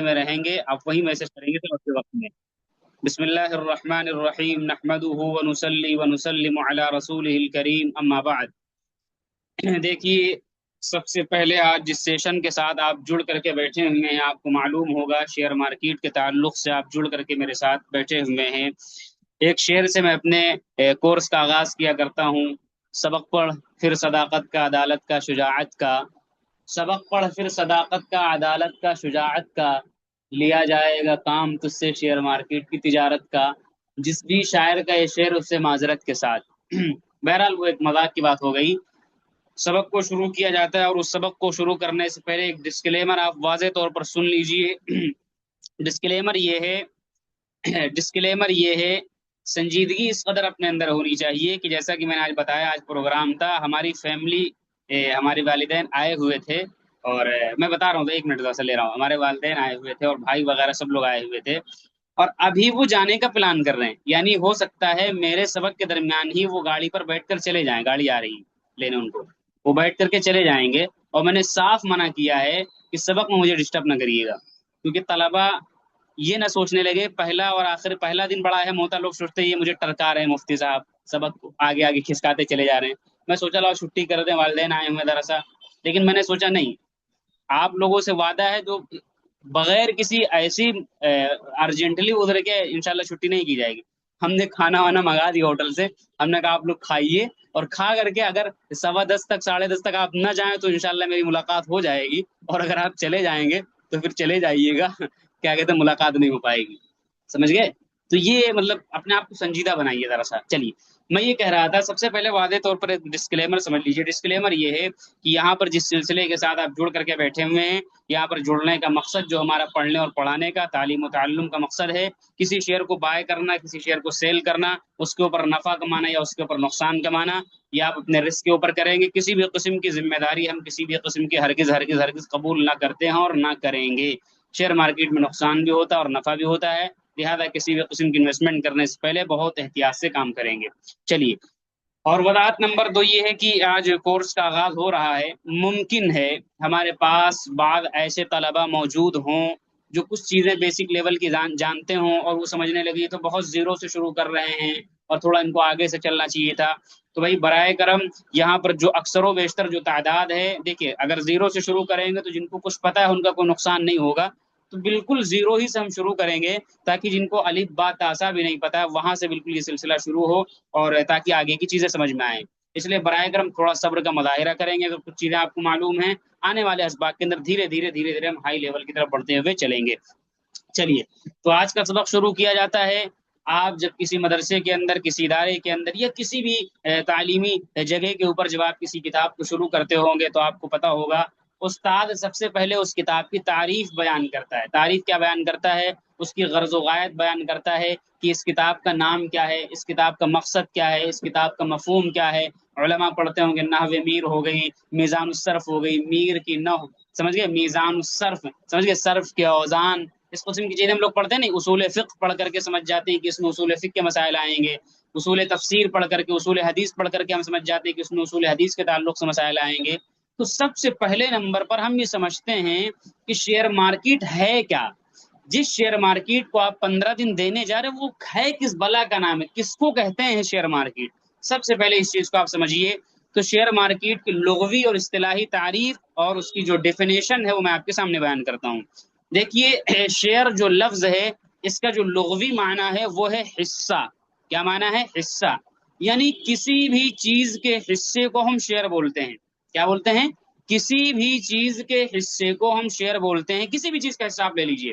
میں رہیں گے، آپ وہی میسج کریں گے سبق کے وقت میں۔ بسم اللہ الرحمن الرحیم، نحمدہ ونصلی ونسلم علی رسولہ الکریم، اما بعد۔ دیکھیے، سب سے پہلے آج جس سیشن کے ساتھ آپ جڑ کر کے بیٹھے ہوئے ہیں، آپ کو معلوم ہوگا شیئر مارکیٹ کے تعلق سے آپ جڑ کر کے میرے ساتھ بیٹھے ہوئے ہیں۔ ایک شعر سے میں اپنے کورس کا آغاز کیا کرتا ہوں: سبق پڑھ پھر صداقت کا، عدالت کا، شجاعت کا۔ سبق پڑھ پھر صداقت کا، عدالت کا، شجاعت کا، لیا جائے گا کام تجھ سے شیئر مارکیٹ کی تجارت کا۔ جس بھی شاعر کا یہ شعر، اس سے معذرت کے ساتھ۔ بہرحال وہ ایک مذاق کی بات ہو گئی۔ سبق کو شروع کیا جاتا ہے، اور اس سبق کو شروع کرنے سے پہلے ایک ڈسکلیمر آپ واضح طور پر سن لیجئے۔ ڈسکلیمر یہ ہے، سنجیدگی اس قدر اپنے اندر ہونی چاہیے کہ جیسا کہ میں نے آج بتایا، آج پروگرام تھا، ہماری فیملی، ہمارے والدین آئے ہوئے تھے، اور میں بتا رہا ہوں، 1 منٹ ذرا سا لے رہا ہوں، ہمارے والدین آئے ہوئے تھے اور بھائی وغیرہ سب لوگ آئے ہوئے تھے، اور ابھی وہ جانے کا پلان کر رہے ہیں، یعنی ہو سکتا ہے میرے سبق کے درمیان ہی وہ گاڑی پر بیٹھ کر چلے جائیں، گاڑی آ رہی لینے ان کو، وہ بیٹھ کر کے چلے جائیں گے، اور میں نے صاف منع کیا ہے کہ سبق میں مجھے ڈسٹرب نہ کریے گا، کیونکہ طلبہ یہ نہ سوچنے لگے پہلا اور آخر، پہلا دن بڑا اہم ہوتا، لوگ سوچتے ہیں یہ مجھے ٹرکا رہے ہیں مفتی صاحب، سبق آگے آگے کھسکاتے چلے جا رہے ہیں۔ میں سوچا لاؤ چھٹی کر دیں، والدین آئے ہوئے درسا، لیکن میں نے سوچا نہیں، آپ لوگوں سے وعدہ ہے جو بغیر کسی ایسی ارجنٹلی ادھر کے انشاءاللہ چھٹی نہیں کی جائے گی۔ ہم نے کھانا وانا منگا دیا ہوٹل سے، ہم نے کہا آپ لوگ کھائیے، اور کھا کر کے اگر 10:15 تک 10:30 تک آپ نہ جائیں تو انشاءاللہ میری ملاقات ہو جائے گی، اور اگر آپ چلے جائیں گے تو پھر چلے جائیے گا، کیا کہتے ہیں، ملاقات نہیں ہو پائے گی، سمجھ گئے؟ تو یہ مطلب اپنے آپ کو سنجیدہ بنائیے ذرا سا۔ چلیے، میں یہ کہہ رہا تھا، سب سے پہلے واضح طور پر ایک ڈسکلیمر سمجھ لیجیے۔ ڈسکلیمر یہ ہے کہ یہاں پر جس سلسلے کے ساتھ آپ جڑ کر کے بیٹھے ہوئے ہیں، یہاں پر جڑنے کا مقصد جو ہمارا پڑھنے اور پڑھانے کا، تعلیم و تعلم کا مقصد ہے، کسی شیئر کو بائی کرنا، کسی شیئر کو سیل کرنا، اس کے اوپر نفع کمانا یا اس کے اوپر نقصان کمانا، یا آپ اپنے رسک کے اوپر کریں گے۔ کسی بھی قسم کی ذمہ داری ہم کسی بھی قسم کی ہرگز ہرگز ہرگز قبول نہ کرتے ہیں اور نہ کریں گے۔ شیئر مارکیٹ میں نقصان بھی ہوتا ہے اور نفع بھی ہوتا ہے، لہذا کسی بھی قسم کی انویسٹمنٹ کرنے سے پہلے بہت احتیاط سے کام کریں گے۔ چلیے، اور وضاحت نمبر 2 یہ ہے کہ آج کورس کا آغاز ہو رہا ہے، ممکن ہے ہمارے پاس بعض ایسے طلبہ موجود ہوں جو کچھ چیزیں بیسک لیول کی جانتے ہوں، اور وہ سمجھنے لگے تو بہت زیرو سے شروع کر رہے ہیں اور تھوڑا ان کو آگے سے چلنا چاہیے تھا۔ تو بھائی برائے کرم، یہاں پر جو اکثر و بیشتر جو تعداد ہے، دیکھیے اگر زیرو سے شروع کریں گے تو جن کو کچھ پتہ ہے ان کا کوئی نقصان نہیں ہوگا، تو بالکل زیرو ہی سے ہم شروع کریں گے، تاکہ جن کو الف با تا سا بھی نہیں پتہ وہاں سے بالکل یہ سلسلہ شروع ہو، اور تاکہ آگے کی چیزیں سمجھ میں آئیں۔ اس لیے برائے کرم تھوڑا صبر کا مظاہرہ کریں گے، اگر کچھ چیزیں آپ کو معلوم ہیں، آنے والے اسباق کے اندر دھیرے دھیرے دھیرے دھیرے ہم ہائی لیول کی طرف بڑھتے ہوئے چلیں گے۔ چلیے، تو آج کا سبق شروع کیا جاتا ہے۔ آپ جب کسی مدرسے کے اندر، کسی ادارے کے اندر، یا کسی بھی تعلیمی جگہ کے اوپر جب آپ کسی کتاب کو شروع کرتے ہوں گے تو آپ کو پتہ ہوگا استاد سب سے پہلے اس کتاب کی تعریف بیان کرتا ہے۔ تعریف کیا بیان کرتا ہے؟ اس کی غرض و غایت بیان کرتا ہے کہ اس کتاب کا نام کیا ہے، اس کتاب کا مقصد کیا ہے، اس کتاب کا مفہوم کیا ہے۔ علماء پڑھتے ہوں گے نحو میر ہو گئی، میزان الصرف ہو گئی، میر کی نحو، سمجھ گئے، میزان الصرف، سمجھ گئے، صرف کے اوزان، اس قسم کی چیزیں ہم لوگ پڑھتے ہیں نہیں، اصول فقہ پڑھ کر کے سمجھ جاتے ہیں کہ اس میں اصول فقہ کے مسائل آئیں گے، اصول تفسیر پڑھ کر کے، اصول حدیث پڑھ کر کے ہم سمجھ جاتے ہیں کہ اس میں اصول حدیث کے تعلق سے مسائل آئیں گے۔ تو سب سے پہلے نمبر پر ہم یہ سمجھتے ہیں کہ شیئر مارکیٹ ہے کیا۔ جس شیئر مارکیٹ کو آپ 15 دن دینے جا رہے ہیں، وہ ہے کس بلا کا نام ہے، کس کو کہتے ہیں شیئر مارکیٹ؟ سب سے پہلے اس چیز کو آپ سمجھیے۔ تو شیئر مارکیٹ کی لغوی اور اصطلاحی تعریف اور اس کی جو ڈیفینیشن ہے وہ میں آپ کے سامنے بیان کرتا ہوں۔ دیکھیے، شیئر جو لفظ ہے، اس کا جو لغوی معنی ہے وہ ہے حصہ۔ کیا معنی ہے؟ حصہ، یعنی کسی بھی چیز کے حصے کو ہم شیئر بولتے ہیں۔ کیا بولتے ہیں؟ کسی بھی چیز کے حصے کو ہم شیئر بولتے ہیں۔ کسی بھی چیز کا حصہ آپ لے لیجئے،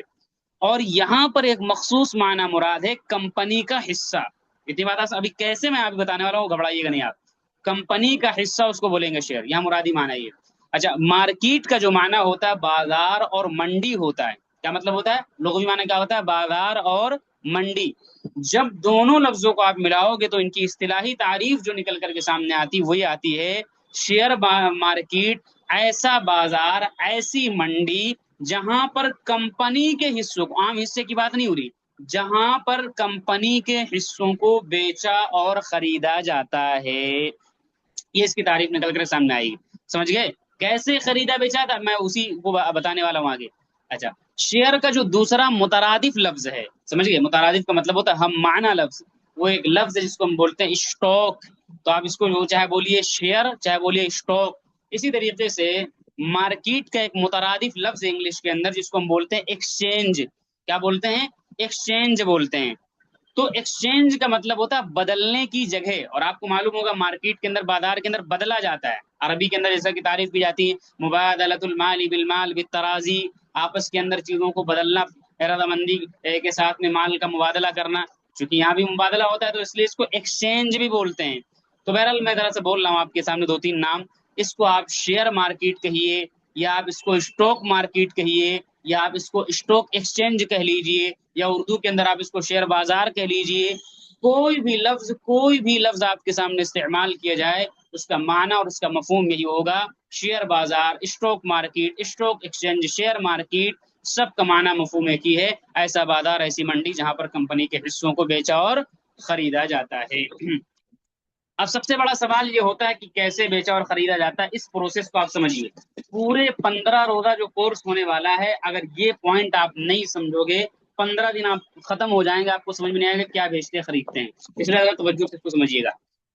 اور یہاں پر ایک مخصوص معنی مراد ہے کمپنی کا حصہ۔ اتنی بات ابھی کیسے میں آپ بتانے والا ہوں، گھبرائیے گا نہیں آپ۔ کمپنی کا حصہ اس کو بولیں گے شیئر، یہاں مرادی معنی یہ۔ اچھا، مارکیٹ کا جو معنی ہوتا ہے بازار اور منڈی ہوتا ہے۔ کیا مطلب ہوتا ہے؟ لغوی معنی کیا ہوتا ہے؟ بازار اور منڈی۔ جب دونوں لفظوں کو آپ ملاؤ گے تو ان کی اصطلاحی تعریف جو نکل کر کے سامنے آتی وہی آتی ہے، شیئر مارکیٹ ایسا بازار، ایسی منڈی جہاں پر کمپنی کے حصوں کو، عام حصے کی بات نہیں ہو رہی، جہاں پر کمپنی کے حصوں کو بیچا اور خریدا جاتا ہے۔ یہ اس کی تعریف نکل کر سامنے آئی، سمجھ گئے؟ کیسے خریدا بیچا تھا، میں اسی کو بتانے والا ہوں آگے۔ اچھا، शेयर का जो दूसरा मुतरादिफ लफ्ज है, समझ गए, मुतरादिफ का मतलब होता है हम माना लफ्ज, वो एक लफ्ज है जिसको हम बोलते हैं स्टॉक। तो आप इसको वो चाहे बोलिए शेयर चाहे बोलिए स्टॉक। इसी तरीके से मार्केट का एक मुतरादिफ लफ्ज है इंग्लिश के अंदर जिसको हम बोलते हैं एक्सचेंज। क्या बोलते हैं? एक्सचेंज बोलते हैं। तो एक्सचेंज का मतलब होता है बदलने की जगह। और आपको मालूम होगा मार्केट के अंदर बाजार के अंदर बदला जाता है। अरबी के अंदर जैसा कि तारीफ की जाती है मुबादलतुल माल बिल माल बितराजी, आपस के अंदर चीजों को बदलना, रजामंदी के साथ में माल का मुबादला करना। चूंकि यहाँ भी मुबादला होता है तो इसलिए इसको एक्सचेंज भी बोलते हैं। तो बहरहाल मैं जरा से बोल रहा हूँ आपके सामने दो तीन नाम। इसको आप शेयर मार्केट कहिए, या आप इसको स्टॉक मार्केट कहिए, या आप इसको स्टॉक एक्सचेंज कह लीजिए, या उर्दू के अंदर आप इसको शेयर बाजार कह लीजिए। कोई भी लफ्ज आपके सामने इस्तेमाल किया जाए उसका माना और उसका मफहूम यही होगा। शेयर बाजार, stock market, stock exchange, share market, सब का माना मफहूम एक ही है। ऐसा बाजार, ऐसी मंडी जहां पर कंपनी के हिस्सों को बेचा और खरीदा जाता है। अब सबसे बड़ा सवाल ये होता है कि कैसे बेचा और खरीदा जाता है। इस प्रोसेस को आप समझिए। पूरे 15 रोजा जो कोर्स होने वाला है, अगर ये पॉइंट आप नहीं समझोगे, 15 दिन आप खत्म हो जाएंगे, आपको समझ में नहीं आएगा क्या बेचते खरीदते हैं। इसलिए अगर तवज्जो से इसको समझिएगा।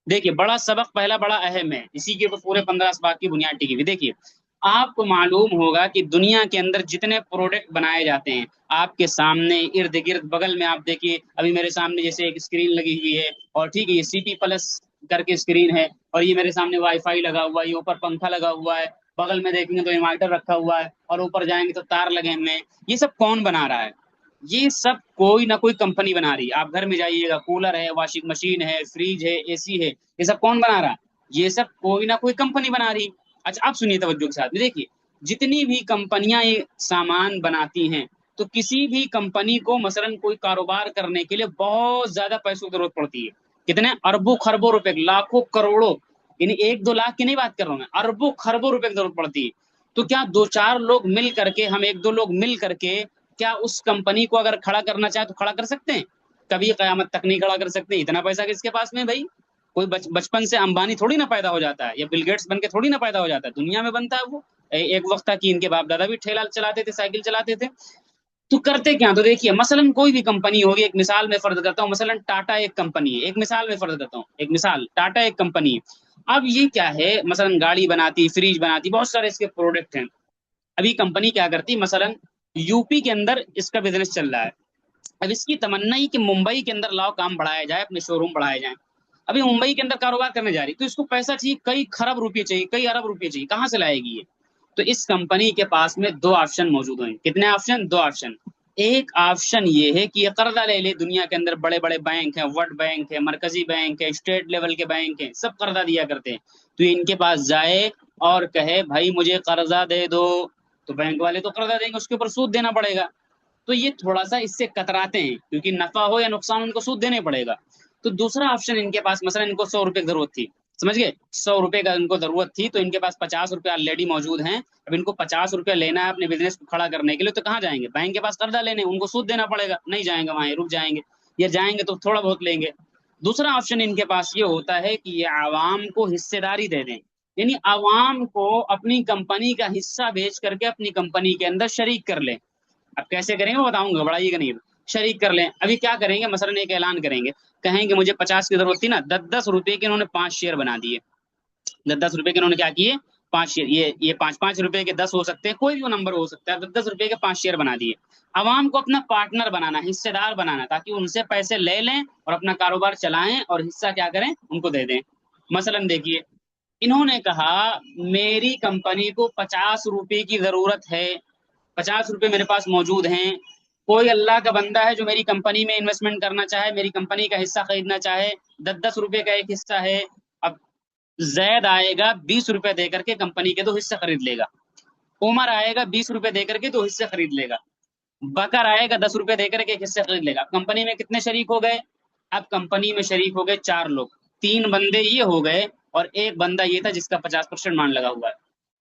देखिए, बड़ा सबक पहला बड़ा अहम है, इसी के ऊपर पूरे 15 असबाक की बुनियाद टिकी हुई। देखिए, आपको मालूम होगा कि दुनिया के अंदर जितने प्रोडक्ट बनाए जाते हैं, आपके सामने इर्द गिर्द बगल में आप देखिए, अभी मेरे सामने जैसे एक स्क्रीन लगी हुई है, और ठीक है ये सीपी प्लस करके स्क्रीन है, और ये मेरे सामने वाईफाई लगा हुआ है, ये ऊपर पंखा लगा हुआ है, बगल में देखेंगे तो इन्वर्टर रखा हुआ है, और ऊपर जाएंगे तो तार लगे हुए हैं। ये सब कौन बना रहा है? ये सब कोई ना कोई कंपनी बना रही है। आप घर में जाइएगा, कूलर है, वॉशिंग मशीन है, फ्रिज है, एसी है, ये सब कौन बना रहा है? ये सब कोई ना कोई कंपनी बना रही है। अच्छा, आप सुनिए तवज्जो के साथ में, देखिए जितनी भी कंपनियां ये सामान बनाती हैं, तो किसी भी कंपनी को मसलन कोई कारोबार करने के लिए बहुत ज्यादा पैसों की जरूरत पड़ती है। कितने? अरबों खरबों रुपए, लाखों करोड़ों, यानी 1-2 लाख की नहीं बात कर रहा हूं मैं, अरबों खरबों रुपए की जरूरत पड़ती है। तो क्या दो चार लोग मिल करके, हम एक दो लोग मिल करके, क्या उस कंपनी को अगर खड़ा करना चाहे तो खड़ा कर सकते हैं? कभी कयामत तक नहीं खड़ा कर सकते। इतना पैसा किसके पास में भाई? कोई बचपन से अंबानी थोड़ी ना पैदा हो जाता है, या बिल गेट्स बन के थोड़ी ना पैदा हो जाता है, दुनिया में बनता है वो। एक वक्त था कि इनके बाप दादा भी ठेला चलाते थे, साइकिल चलाते थे। तो करते क्या? तो देखिए, मसलन कोई भी कंपनी होगी, एक मिसाल में फर्ज करता हूँ, मसलन टाटा एक कंपनी है, एक मिसाल में फर्ज करता हूँ, एक मिसाल, टाटा एक कंपनी है। अब ये क्या है, मसलन गाड़ी बनाती, फ्रिज बनाती, बहुत सारे इसके प्रोडक्ट हैं। अभी कंपनी क्या करती, मसलन यूपी के अंदर इसका बिजनेस चल रहा है। अब इसकी तमन्ना ही कि मुंबई के अंदर लाओ काम बढ़ाया जाए, अपने शोरूम बढ़ाए जाए। अभी मुंबई के अंदर कारोबार करने जा रही, तो इसको पैसा चाहिए, कई खरब रुपये चाहिए, कई अरब रुपये चाहिए, कहाँ से लाएगी ये? तो इस कंपनी के पास में दो ऑप्शन मौजूद हैं। कितने ऑप्शन? दो ऑप्शन। एक ऑप्शन ये है कि ये कर्जा ले ले, दुनिया के अंदर बड़े बड़े बैंक हैं, वर्ल्ड बैंक है, मरकजी बैंक है, स्टेट लेवल के बैंक हैं, सब कर्जा दिया करते हैं। तो इनके पास जाए और कहे भाई मुझे कर्जा दे दो, तो बैंक वाले तो कर्जा देंगे, उसके ऊपर सूद देना पड़ेगा। तो ये थोड़ा सा इससे कतराते हैं, क्योंकि नफा हो या नुकसान उनको सूद देने पड़ेगा। तो दूसरा ऑप्शन इनके पास, मसलन इनको 100 रुपए की जरूरत थी, समझ गए, 100 रुपए का इनको जरूरत थी, तो इनके पास 50 रुपए ऑलरेडी मौजूद हैं। अब इनको 50 रुपया लेना है अपने बिजनेस को खड़ा करने के लिए, तो कहाँ जाएंगे? बैंक के पास कर्जा लेने, उनको सूद देना पड़ेगा, नहीं जाएंगे वहां, रुक जाएंगे, या जाएंगे तो थोड़ा बहुत लेंगे। दूसरा ऑप्शन इनके पास ये होता है कि ये आवाम को हिस्सेदारी दे दें, यानी आवाम को अपनी कंपनी का हिस्सा बेच करके अपनी कंपनी के अंदर शरीक कर लें। अब कैसे करेंगे वो बताऊंगा, बढ़ाइएगा नहीं। शरीक कर लें, अभी क्या करेंगे, मसलन एक ऐलान करेंगे, कहेंगे मुझे 50 की जरूरत थी ना, 10-10 रुपए के इन्होंने 5 शेयर बना दिए। 10-10 रुपए के इन्होंने क्या किए? 5 शेयर। ये 5-5 रुपए के 10 हो सकते हैं, कोई भी नंबर हो सकता है। 10-10 रुपए के 5 शेयर बना दिए। आवाम को अपना पार्टनर बनाना, हिस्सेदार बनाना, ताकि उनसे पैसे ले लें और अपना कारोबार चलाएं, और हिस्सा क्या करें, उनको दे दें। मसलन देखिए, इन्होंने कहा मेरी कंपनी को 50 रुपए की जरूरत है, 50 रुपए मेरे पास मौजूद हैं। कोई अल्लाह का बंदा है जो मेरी कंपनी में इन्वेस्टमेंट करना चाहे, मेरी कंपनी का हिस्सा खरीदना चाहे, 10-10 रुपए का एक हिस्सा है। अब जैद आएगा 20 रुपए दे करके कंपनी के 2 हिस्से खरीद लेगा। उमर आएगा 20 रुपए दे करके 2 हिस्से खरीद लेगा। बकर आएगा 10 रुपए दे करके एक हिस्से खरीद लेगा। कंपनी में कितने शरीक हो गए? अब कंपनी में शरीक हो गए 4 लोग। 3 बंदे ये हो गए, और एक बंदा ये था जिसका 50% मान लगा हुआ है।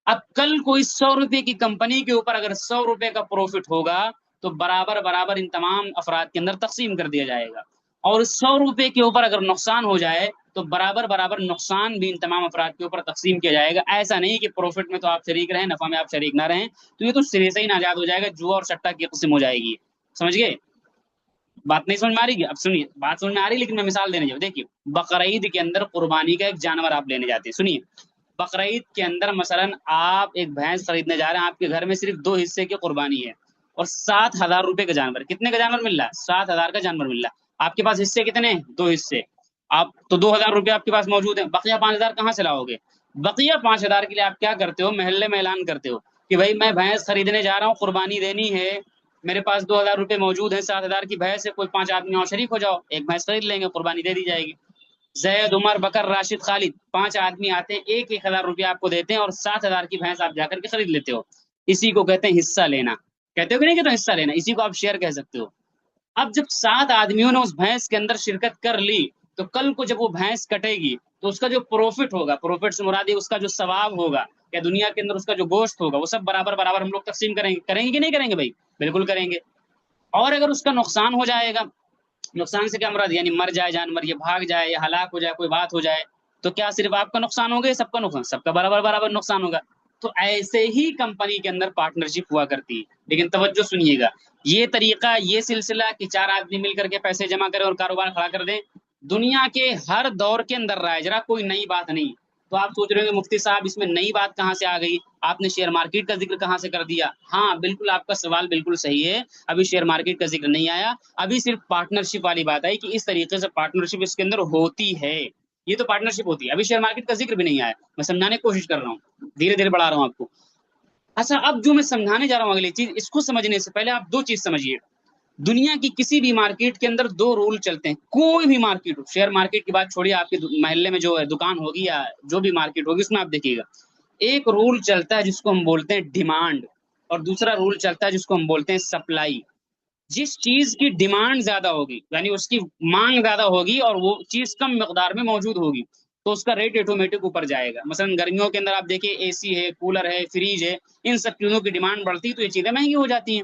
अब कल कोई 100 रुपए की कंपनी के ऊपर अगर 100 रुपए का प्रॉफिट होगा, तो बराबर बराबर इन तमाम अफराद के अंदर तकसीम कर दिया जाएगा। और 100 रुपए के ऊपर अगर नुकसान हो जाए, تو برابر برابر نقصان بھی ان تمام افراد کے اوپر تقسیم کیا جائے گا. ایسا نہیں کہ پروفٹ میں تو آپ شریک رہیں، نفع میں آپ شریک نہ رہیں، تو یہ تو سرے سے ہی ناجائز ہو جائے گا، جوا اور سٹا کی قسم ہو جائے گی. سمجھ گئے؟ بات نہیں سمجھ میں آ رہی ہے؟ اب سنیے، بات سمجھ میں آ رہی ہے لیکن میں مثال دینے جاؤں. دیکھیے بقرعید کے اندر قربانی کا ایک جانور آپ لینے جاتے ہیں. سنیے، بقرعید کے اندر مثلا آپ ایک بھینس خریدنے جا رہے ہیں، آپ کے گھر میں صرف 2 حصے کی قربانی ہے اور 7,000 روپے کا جانور. کتنے کا جانور مل رہا ہے؟ 7,000 کا جانور مل رہا ہے. آپ کے پاس حصے کتنے ہیں؟ 2 حصے. آپ تو 2,000 روپے آپ کے پاس موجود ہیں، بقیہ 5,000 کہاں سے لاؤ گے؟ بقیہ 5,000 کے لیے آپ کیا کرتے ہو؟ محلے میں اعلان کرتے ہو کہ بھائی میں بھینس خریدنے جا رہا ہوں، قربانی دینی ہے، میرے پاس 2,000 روپے موجود ہیں، 7,000 کی بھینس ہے، کوئی 5 آدمی اور شریک ہو جاؤ، ایک بھینس خرید لیں گے، قربانی دے دی جائے گی. زید، عمر، بکر، راشد، خالد 5 آدمی آتے ہیں، 1,000 روپیہ آپ کو دیتے ہیں اور 7,000 کی بھینس آپ جا کر کے خرید لیتے ہو. اسی کو کہتے ہیں حصہ لینا. کہتے ہو کہ نہیں کہتے حصہ لینا؟ اسی کو آپ شیئر کہہ سکتے ہو. اب جب 7 آدمیوں نے اس بھینس کے اندر شرکت کر لی تو کل کو جب وہ بھینس کٹے گی تو اس کا جو پروفٹ ہوگا، پروفٹ سے مراد اس کا جو ثواب ہوگا یا دنیا کے اندر اس کا جو گوشت ہوگا، وہ سب برابر برابر ہم لوگ تقسیم کریں گے. کریں گے کہ نہیں کریں گے بھائی؟ بالکل کریں گے. اور اگر اس کا نقصان ہو جائے گا، نقصان سے کیا مراد؟ یعنی مر جائے جانور، یہ بھاگ جائے یا ہلاک ہو جائے، کوئی بات ہو جائے، تو کیا صرف آپ کا نقصان ہوگا یا سب کا نقصان؟ سب کا برابر برابر نقصان ہوگا. تو ایسے ہی کمپنی کے اندر پارٹنرشپ ہوا کرتی ہے. لیکن توجہ سنیے گا، یہ طریقہ، یہ سلسلہ کہ 4 آدمی مل کر کے پیسے جمع کریں اور کاروبار کھڑا کر دیں، دنیا کے ہر دور کے اندر رائج رہا، کوئی نئی بات نہیں. تو آپ سوچ رہے ہوں گے مفتی صاحب اس میں نئی بات کہاں سے آ گئی، آپ نے شیئر مارکیٹ کا ذکر کہاں سے کر دیا؟ ہاں بالکل، آپ کا سوال بالکل صحیح ہے، ابھی شیئر مارکیٹ کا ذکر نہیں آیا، ابھی صرف پارٹنرشپ والی بات آئی کہ اس طریقے سے پارٹنرشپ اس کے اندر ہوتی ہے. یہ تو پارٹنرشپ ہوتی ہے، ابھی شیئر مارکیٹ کا ذکر بھی نہیں آیا. میں سمجھانے کی کوشش کر رہا ہوں، دھیرے دھیرے بڑھا رہا ہوں آپ کو. اچھا، اب جو میں سمجھانے جا رہا ہوں اگلی چیز، اس کو سمجھنے سے پہلے آپ 2 چیز سمجھیے. دنیا کی کسی بھی مارکیٹ کے اندر 2 رول چلتے ہیں، کوئی بھی مارکیٹ ہو، شیئر مارکیٹ کی بات چھوڑیے، آپ کے محلے میں جو دکان ہوگی یا جو بھی مارکیٹ ہوگی اس میں آپ دیکھیے گا، ایک رول چلتا ہے جس کو ہم بولتے ہیں ڈیمانڈ، اور دوسرا رول چلتا ہے جس کو ہم بولتے ہیں سپلائی. جس چیز کی ڈیمانڈ زیادہ ہوگی، یعنی اس کی مانگ زیادہ ہوگی اور وہ چیز کم مقدار میں موجود ہوگی، تو اس کا ریٹ آٹومیٹک اوپر جائے گا. مثلا گرمیوں کے اندر آپ دیکھیں اے سی ہے، کولر ہے، فریج ہے، ان سب چیزوں کی ڈیمانڈ بڑھتی ہے تو یہ چیزیں مہنگی ہو جاتی ہیں.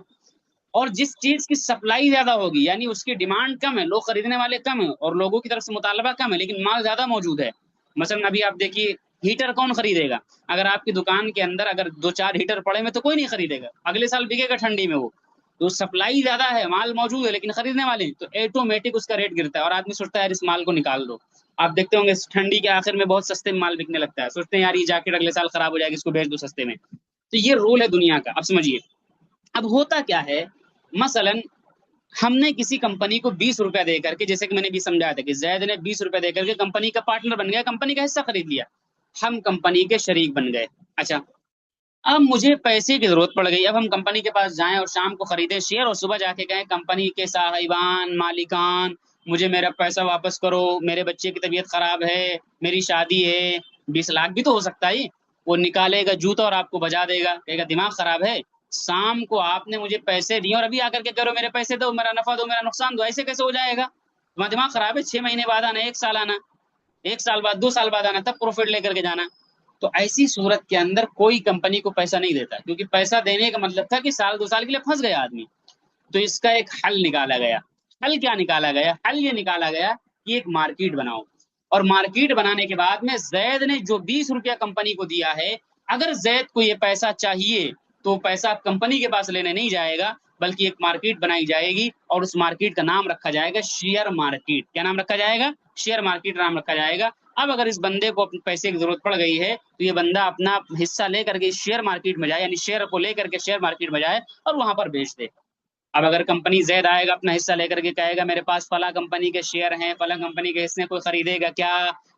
اور جس چیز کی سپلائی زیادہ ہوگی، یعنی اس کی ڈیمانڈ کم ہے، لوگ خریدنے والے کم ہیں اور لوگوں کی طرف سے مطالبہ کم ہے لیکن مال زیادہ موجود ہے. مثلا ابھی آپ دیکھیے ہیٹر کون خریدے گا؟ اگر آپ کی دکان کے اندر اگر 2-4 ہیٹر پڑے میں تو کوئی نہیں خریدے گا، اگلے سال بکے گا ٹھنڈی میں. وہ تو سپلائی زیادہ ہے، مال موجود ہے لیکن خریدنے والے تو آٹومیٹک اس کا ریٹ گرتا ہے اور آدمی سوچتا ہے یار اس مال کو نکال دو. آپ دیکھتے ہوں گے ٹھنڈی کے آخر میں بہت سستے میں مال بکنے لگتا ہے، سوچتے ہیں یار یہ جیکٹ اگلے سال خراب ہو جائے گی، اس کو بیچ دو سستے میں. تو یہ رول ہے دنیا کا. اب سمجھیے، اب ہوتا کیا ہے، مثلا ہم نے کسی کمپنی کو 20 روپے دے کر کے، جیسے کہ میں نے بھی سمجھایا تھا کہ زید نے 20 روپے دے کر کے کمپنی کا پارٹنر بن گیا، کمپنی کا حصہ خرید لیا، ہم کمپنی کے شریک بن گئے. اچھا، اب مجھے پیسے کی ضرورت پڑ گئی، اب ہم کمپنی کے پاس جائیں اور شام کو خریدیں شیئر اور صبح جا کے کہیں کمپنی کے صاحبان، مالکان، مجھے میرا پیسہ واپس کرو، میرے بچے کی طبیعت خراب ہے، میری شادی ہے. 20 لاکھ بھی تو ہو سکتا ہے. وہ نکالے گا جوتا اور آپ کو بجا دے گا، کہے گا دماغ خراب ہے، شام کو آپ نے مجھے پیسے دیے اور ابھی آ کر کے کرو میرے پیسے دو، میرا نفع دو، میرا نقصان دو. ایسے کیسے ہو جائے گا؟ تمہارا دماغ خراب ہے. 6 مہینے بعد آنا، 1 سال آنا، 1 سال بعد، 2 سال بعد آنا، تب پروفٹ لے کر کے جانا. تو ایسی صورت کے اندر کوئی کمپنی کو پیسہ نہیں دیتا، کیونکہ پیسہ دینے کا مطلب تھا کہ سال 2 سال کے لیے پھنس گیا آدمی. تو اس کا ایک حل نکالا گیا. حل کیا نکالا گیا؟ حل یہ نکالا گیا کہ ایک مارکیٹ بناؤ، اور مارکیٹ بنانے کے بعد میں زید نے جو 20 روپیہ کمپنی کو دیا ہے، اگر زید کو یہ پیسہ چاہیے تو پیسہ کمپنی کے پاس لینے نہیں جائے گا، بلکہ ایک مارکیٹ بنائی جائے گی اور اس مارکیٹ کا نام رکھا جائے گا شیئر مارکیٹ. کیا نام رکھا جائے گا؟ شیئر مارکیٹ نام رکھا جائے گا. اب اگر اس بندے کو اپنے پیسے کی ضرورت پڑ گئی ہے تو یہ بندہ اپنا حصہ لے کر کے شیئر مارکیٹ میں جائے، یعنی شیئر کو لے کر کے شیئر مارکیٹ میں جائے اور وہاں پر بیچ دے. اب اگر کمپنی زید آئے گا اپنا حصہ لے کر کے کہے گا میرے پاس فلاں کمپنی کے شیئر ہیں، فلاں کمپنی کے حصے، کوئی خریدے گا کیا؟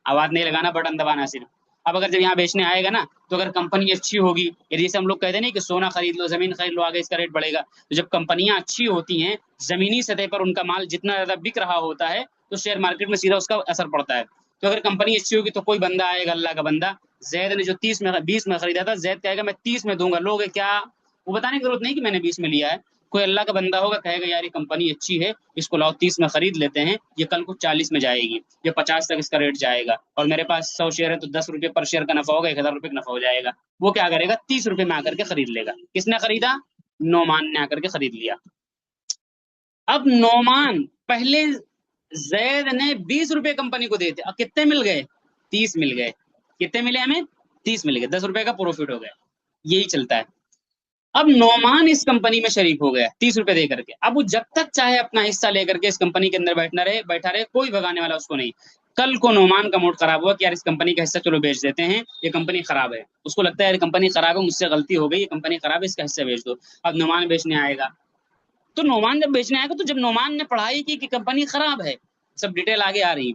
آواز نہیں لگانا، بٹن دبانا صرف. اب اگر جب یہاں بیچنے آئے گا نا، تو اگر کمپنی اچھی ہوگی، جیسے ہم لوگ کہتے ہیں نہیں کہ سونا خرید لو، زمین خرید لو، آگے اس کا ریٹ بڑھے گا. تو جب کمپنیاں اچھی ہوتی ہیں، زمینی سطح پر ان کا مال جتنا زیادہ بک رہا ہوتا ہے تو شیئر مارکیٹ میں سیدھا اس کا اثر پڑتا ہے. تو اگر کمپنی اچھی ہوگی تو کوئی بندہ آئے گا، اللہ کا بندہ، زید نے جو 20 میں خریدا تھا، زید کہے گا میں 30 میں دوں گا، لوگ کیا؟ وہ بتانے کی ضرورت نہیں کہ میں نے 20 میں لیا ہے. کوئی اللہ کا بندہ ہوگا کہے گا یار یہ کمپنی اچھی ہے، اس کو لاؤ 30 میں خرید لیتے ہیں، یہ کل کو 40 میں جائے گی، یہ 50 تک اس کا ریٹ جائے گا، اور میرے پاس 100 شیئر ہے تو 10 روپے پر شیئر کا نفع ہوگا، 1,000 روپے کا نفع ہو جائے گا. وہ کیا کرے گا؟ 30 روپے میں آ کر کے خرید لے گا. کس نے خریدا؟ نعمان نے آ کر کے خرید لیا. اب نعمان پہلے जैद ने 20 रुपए कंपनी को दिए थे, और कितने मिल गए? 30 मिल गए। कितने मिले हमें? 30 मिल गए, 10 रुपए का प्रॉफिट हो गया। यही चलता है। अब नोमान इस कंपनी में शरीक हो गया 30 रुपए दे करके। अब वो जब तक चाहे अपना हिस्सा लेकर के इस कंपनी के अंदर बैठा रहे, कोई भगाने वाला उसको नहीं। कल को नोमान का मूड खराब हुआ कि यार इस कंपनी का हिस्सा चलो बेच देते हैं, ये कंपनी खराब है, उसको लगता है यार कंपनी खराब है, मुझसे गलती हो गई, ये कंपनी खराब है, इसका हिस्सा बेच दो। अब नोमान बेचने आएगा, तो नोमान जब बेचने आएगा, तो जब नोमान ने पढ़ाई की कि कंपनी खराब है, सब डिटेल आगे आ रही,